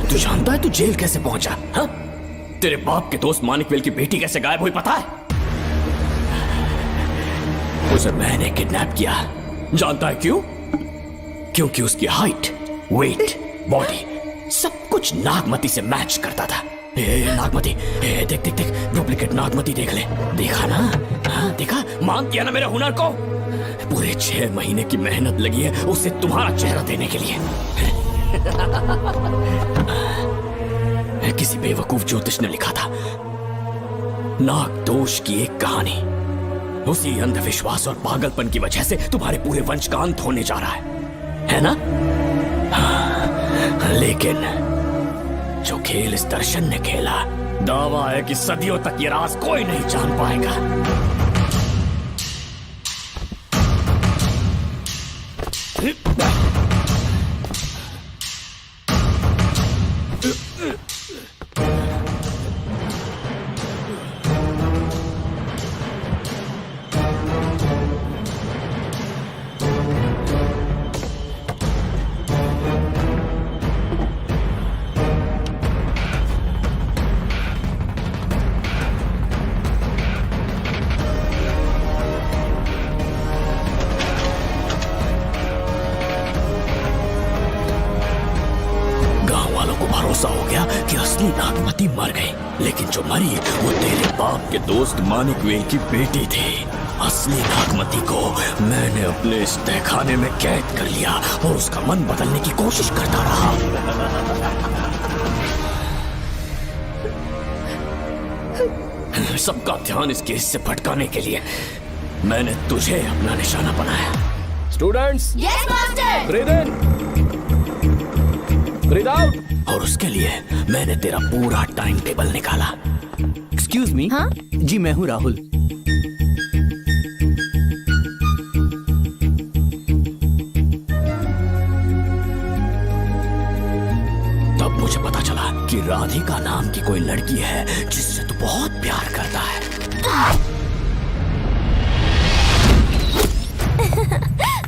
तू जानता है तू जेल कैसे पहुंचा? हाँ? तेरे बाप के दोस्त मानिकवेल की बेटी कैसे गायब हुई पता है? उसे मैंने किडनैप किया। जानता है क्यों? क्योंकि उसकी हाइट, वेट, बॉडी सब कुछ नागमती से मैच करता था। नागमती, देख देख देख, डुप्लीकेट नागमती देख ले। देखा ना? हाँ देखा? मान किया ना मेरे हुनर को? पूरे 6 महीने की मेहनत लगी है उसे तुम्हारा चेहरा देने के लिए। किसी बेवकूफ ज्योतिष ने लिखा था, नाग दोष की एक कहानी। उसी अंधविश्वास और पागलपन की वजह से तुम्हारे पूरे वंश का अंत होने जा रहा है ना? हाँ, लेकिन जो खेल इस दर्शन ने खेला, दावा है कि सदियों तक ये राज कोई नहीं जान पाएगा। हो गया कि असली नागमती मर गई, लेकिन जो मरी वो तेरे बाप के दोस्त मानिकवेल की बेटी थी। असली नागमती को मैंने अपने इस तहखाने में कैद कर लिया और उसका मन बदलने की कोशिश करता रहा। सबका ध्यान इस केस से भटकाने के लिए मैंने तुझे अपना निशाना बनाया।
Students,
yes master.
ब्रीथ इन, ब्रीथ आउट।
और उसके लिए मैंने तेरा पूरा टाइम टेबल निकाला। Excuse me.
हाँ?
जी मैं हूँ राहुल। तब मुझे पता चला कि राधिका नाम की कोई लड़की है जिससे तू बहुत प्यार करता है।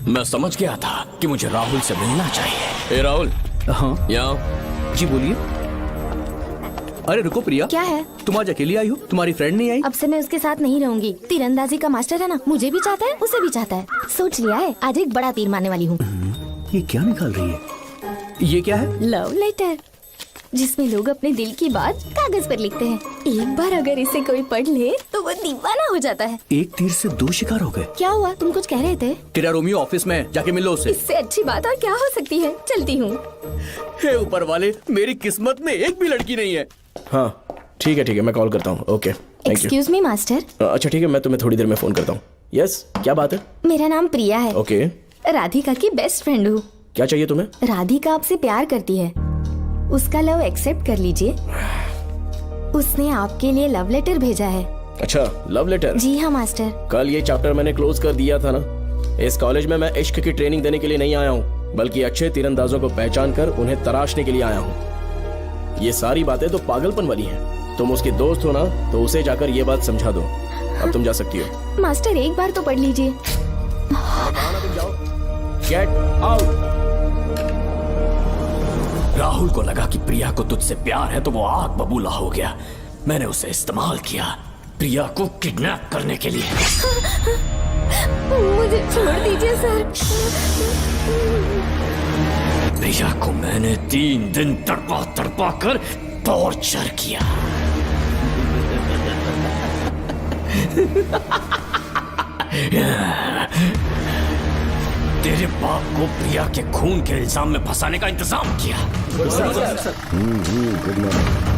मैं समझ गया था कि मुझे राहुल से मिलना चाहिए।
ए राहुल।
हाँ
यहाँ।
जी बोलिए। अरे रुको प्रिया,
क्या है?
तुम आज अकेली आई हो, तुम्हारी फ्रेंड नहीं आई?
अब से मैं उसके साथ नहीं रहूंगी। तीरंदाजी का मास्टर है ना, मुझे भी चाहता है, उसे भी चाहता है। सोच लिया है, आज एक बड़ा तीर मारने वाली हूँ।
ये क्या निकाल रही है? ये क्या है?
लव लेटर, जिसमें लोग अपने दिल की बात कागज पर लिखते हैं। एक बार अगर इसे कोई पढ़ ले तो वो दीवाना हो जाता है।
एक तीर से 2 शिकार हो गए।
क्या हुआ, तुम कुछ कह रहे थे?
तेरा रोमियो ऑफिस में, जाके मिलो उससे।
इससे अच्छी बात और क्या हो सकती है। चलती हूँ।
हे ऊपर वाले, मेरी किस्मत में एक भी लड़की नहीं है। हाँ ठीक है, मैं कॉल करता हूँ। Okay, thank you.
Excuse me master.
अच्छा ठीक है, मैं तुम्हें थोड़ी देर में फोन करता हूँ। यस, क्या बात है?
मेरा नाम प्रिया है।
ओके।
राधिका की बेस्ट फ्रेंड हूँ।
क्या चाहिए तुम्हें?
राधिका आपसे प्यार करती है, उसका लव एक्सेप्ट कर लीजिए। उसने आपके लिए लव लेटर भेजा है।
अच्छा, लव लेटर?
जी हाँ मास्टर।
कल ये चैप्टर मैंने क्लोज कर दिया था ना। इस कॉलेज में मैं इश्क की ट्रेनिंग देने के लिए नहीं आया हूँ, बल्कि अच्छे तीरंदाजों को पहचान कर उन्हें तराशने के लिए आया हूँ। ये सारी बातें तो पागलपन वाली हैं। तुम उसकी दोस्त हो ना, तो उसे जाकर ये बात समझा दो। अब तुम जा सकती हो।
मास्टर एक बार तो पढ़ लीजिए।
Get out.
राहुल को लगा कि प्रिया को तुझसे प्यार है तो वो आग बबूला हो गया। मैंने उसे इस्तेमाल किया प्रिया को किडनैप करने के लिए।
मुझे छोड़ दीजिए सर।
प्रिया को मैंने 3 दिन तड़पा कर टॉर्चर किया। तेरे बाप को प्रिया के खून के इल्जाम में फंसाने का इंतजाम किया।
गुड मॉर्निंग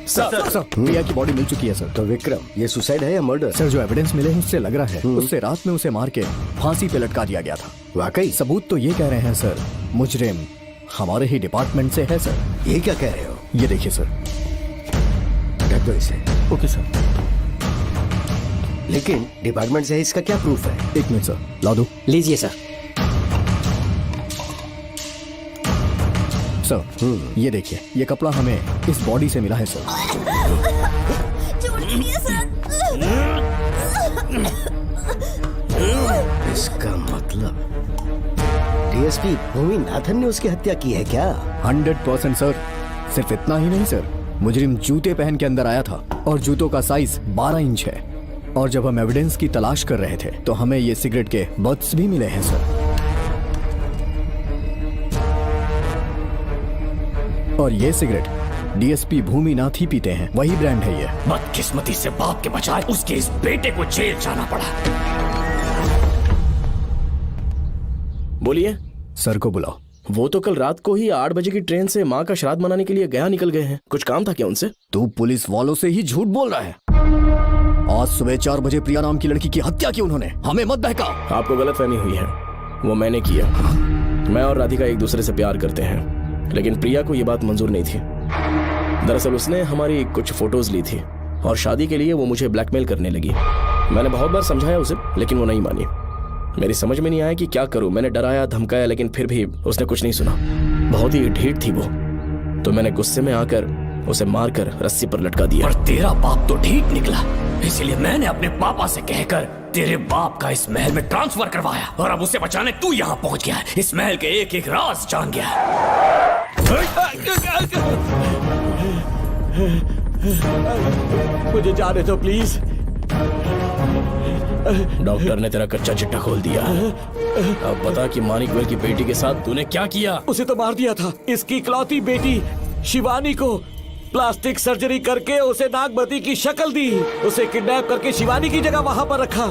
सर, प्रिया की बॉडी मिल चुकी है सर।
तो विक्रम, ये सुसाइड है या मर्डर?
सर, जो एविडेंस मिले हैं उससे लग रहा है उससे रात में उसे मार के फांसी पे लटका दिया गया था।
वाकई?
सबूत तो ये कह रहे हैं सर, मुजरिम हमारे ही डिपार्टमेंट से है सर।
ये क्या कह रहे हो?
ये देखिए सर।
रख दो इसे।
Okay sir.
लेकिन डिपार्टमेंट से है, इसका क्या प्रूफ है?
1 मिनट सर, ला दो।
लीजिए सर।
सर, ये देखिए, ये कपड़ा हमें इस बॉडी से मिला है सर।
इसका मतलब डीएसपी भूमि नाथन ने उसकी हत्या की है क्या?
100% सर। सिर्फ इतना ही नहीं सर, मुजरिम जूते पहन के अंदर आया था और जूतों का साइज 12 इंच है। और जब हम एविडेंस की तलाश कर रहे थे तो हमें ये सिगरेट के बट्स भी मिले हैं सर। और ये सिगरेट डीएसपी भूमिनाथ ही पीते हैं, वही ब्रांड है ये।
बदकिस्मती से बाप के बजाय उसके इस बेटे को जेल जाना पड़ा।
बोलिए।
सर को बुलाओ।
वो तो कल रात को ही 8 बजे की ट्रेन से माँ का श्राद्ध मनाने के लिए गया निकल गए हैं। कुछ काम था क्या उनसे?
तू पुलिस वालों से ही झूठ बोल रहा है। आज सुबह 4 बजे प्रिया नाम की लड़की की हत्या की उन्होंने, हमें मत बहका।
आपको गलतफहमी हुई है, वो मैंने किया। मैं और राधिका एक दूसरे से प्यार करते हैं, लेकिन प्रिया को ये बात मंजूर नहीं थी। दरअसल उसने हमारी कुछ फोटोज ली थी और शादी के लिए वो मुझे ब्लैकमेल करने लगी। मैंने बहुत बार समझाया उसे, लेकिन वो नहीं मानी। मेरी समझ में नहीं आया कि क्या करूं। मैंने डराया धमकाया, लेकिन फिर भी उसने कुछ नहीं सुना। बहुत ही ढीठ थी वो, तो मैंने गुस्से में आकर उसे मारकर रस्सी पर लटका दिया।
और तेरा बाप तो ढीठ निकला, इसीलिए मैंने अपने पापा से कहकर तेरे बाप का इस महल में ट्रांसफर करवाया, और अब उसे बचाने तू यहाँ पहुंच गया है। इस महल के एक एक राज जान गया है।
मुझे जाने दो प्लीज। डॉक्टर ने तेरा कच्चा चिट्ठा खोल दिया। अब बता कि मानिकवेल की बेटी के साथ तूने क्या किया?
उसे तो मार दिया था। इसकी इकलौती बेटी शिवानी को प्लास्टिक सर्जरी करके उसे नागमती की शक्ल दी। उसे किडनैप करके शिवानी की जगह वहां पर रखा।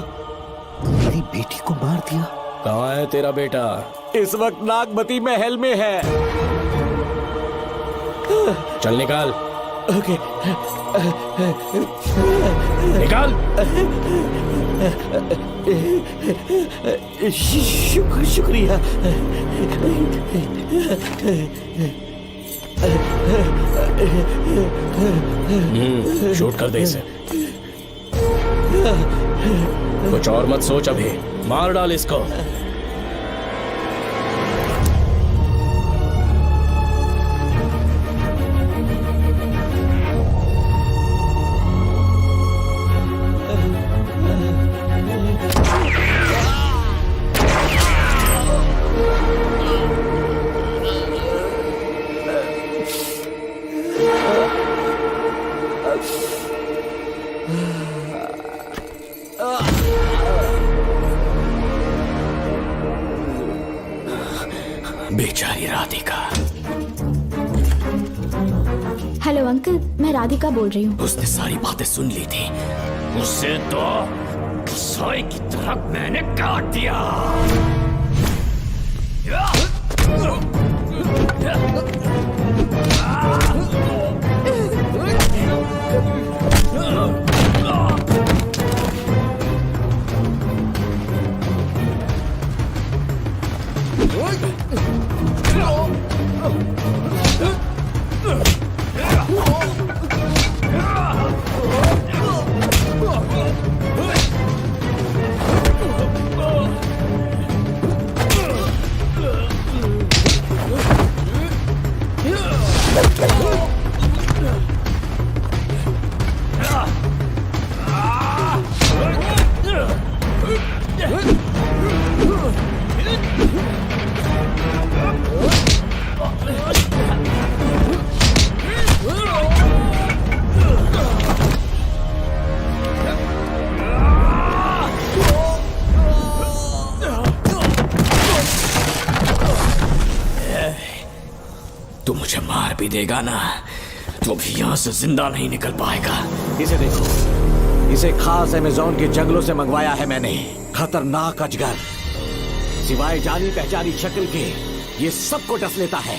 मेरी बेटी को मार दिया?
कहाँ है तेरा बेटा?
इस वक्त नागमती महल में है।
चल निकाल।
ओके।
निकाल।
शुक्रिया।
शूट कर दे इसे। कुछ और मत सोच, अभी मार डाल इसको।
बेचारी राधिका।
हेलो अंकल, मैं राधिका बोल रही हूँ।
उसने सारी बातें सुन ली थी। उसे तो सोए की तरह मैंने काट दिया। तू मुझे मार भी देगा ना, तो भी यहाँ से जिंदा नहीं निकल पाएगा।
इसे देखो, इसे खास अमेज़न के जंगलों से मंगवाया है मैंने। खतरनाक अजगर, सिवाय जानी पहचानी शक्ल के ये सबको डस लेता है।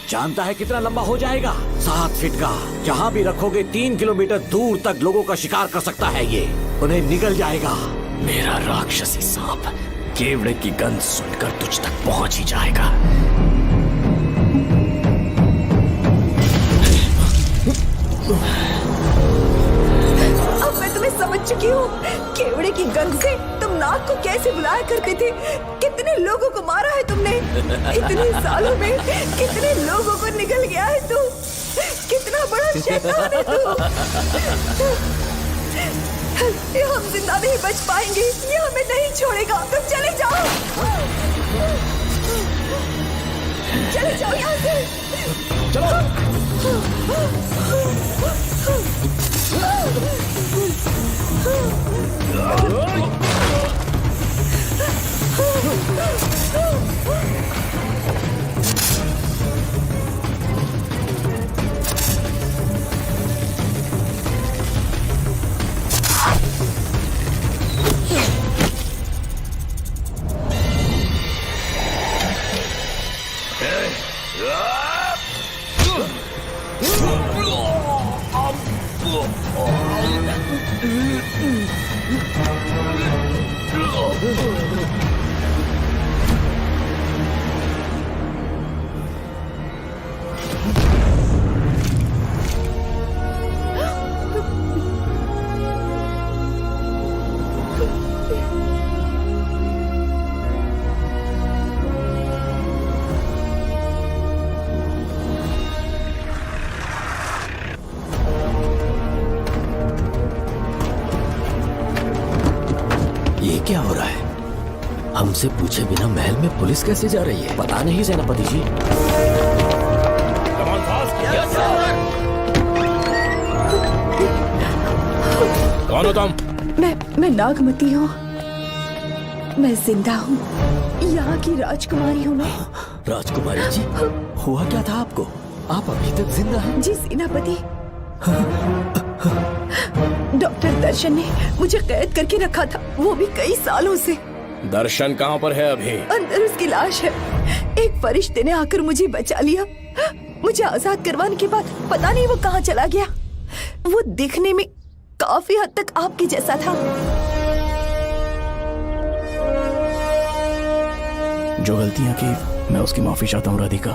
जानता है कितना लंबा हो जाएगा? 7 फीट का। जहाँ भी रखोगे 3 किलोमीटर दूर तक लोगों का शिकार कर सकता है ये। उन्हें निगल जाएगा।
मेरा राक्षसी सांप केवड़े की गंध सुनकर तुझ तक पहुंच ही जाएगा।
अब मैं तुम्हें समझ चुकी हूँ। केवड़े की गंध से तुम नाग को कैसे बुलाया करते थे। कितने लोगों को मारा है तुमने। इतने सालों में कितने लोगों को निगल गया है तू। कितना बड़ा शैतान है तू। हम जिंदा नहीं बच पाएंगे। ये हमें नहीं छोड़ेगा। तुम चले जाओ, चले जाओ यहाँ से।
ये क्या हो रहा है? हमसे पूछे बिना महल में पुलिस कैसे जा रही है?
पता नहीं सेनापति जी।
कौन हो तुम?
मैं नागमती हूँ। मैं जिंदा हूँ। यहाँ की राजकुमारी हूँ मैं।
राजकुमारी जी, हुआ क्या था आपको? आप अभी तक जिंदा हैं?
जी सेनापति। डॉक्टर दर्शन ने मुझे कैद करके रखा था, वो भी कई सालों से।
दर्शन कहाँ पर है अभी?
अंदर उसकी लाश है। एक फरिश्ते ने आकर मुझे बचा लिया। मुझे आजाद करवाने के बाद पता नहीं वो कहाँ चला गया। वो दिखने में काफी हद तक आपके जैसा था।
जो गलतियां की मैं उसकी माफी चाहता हूँ राधिका।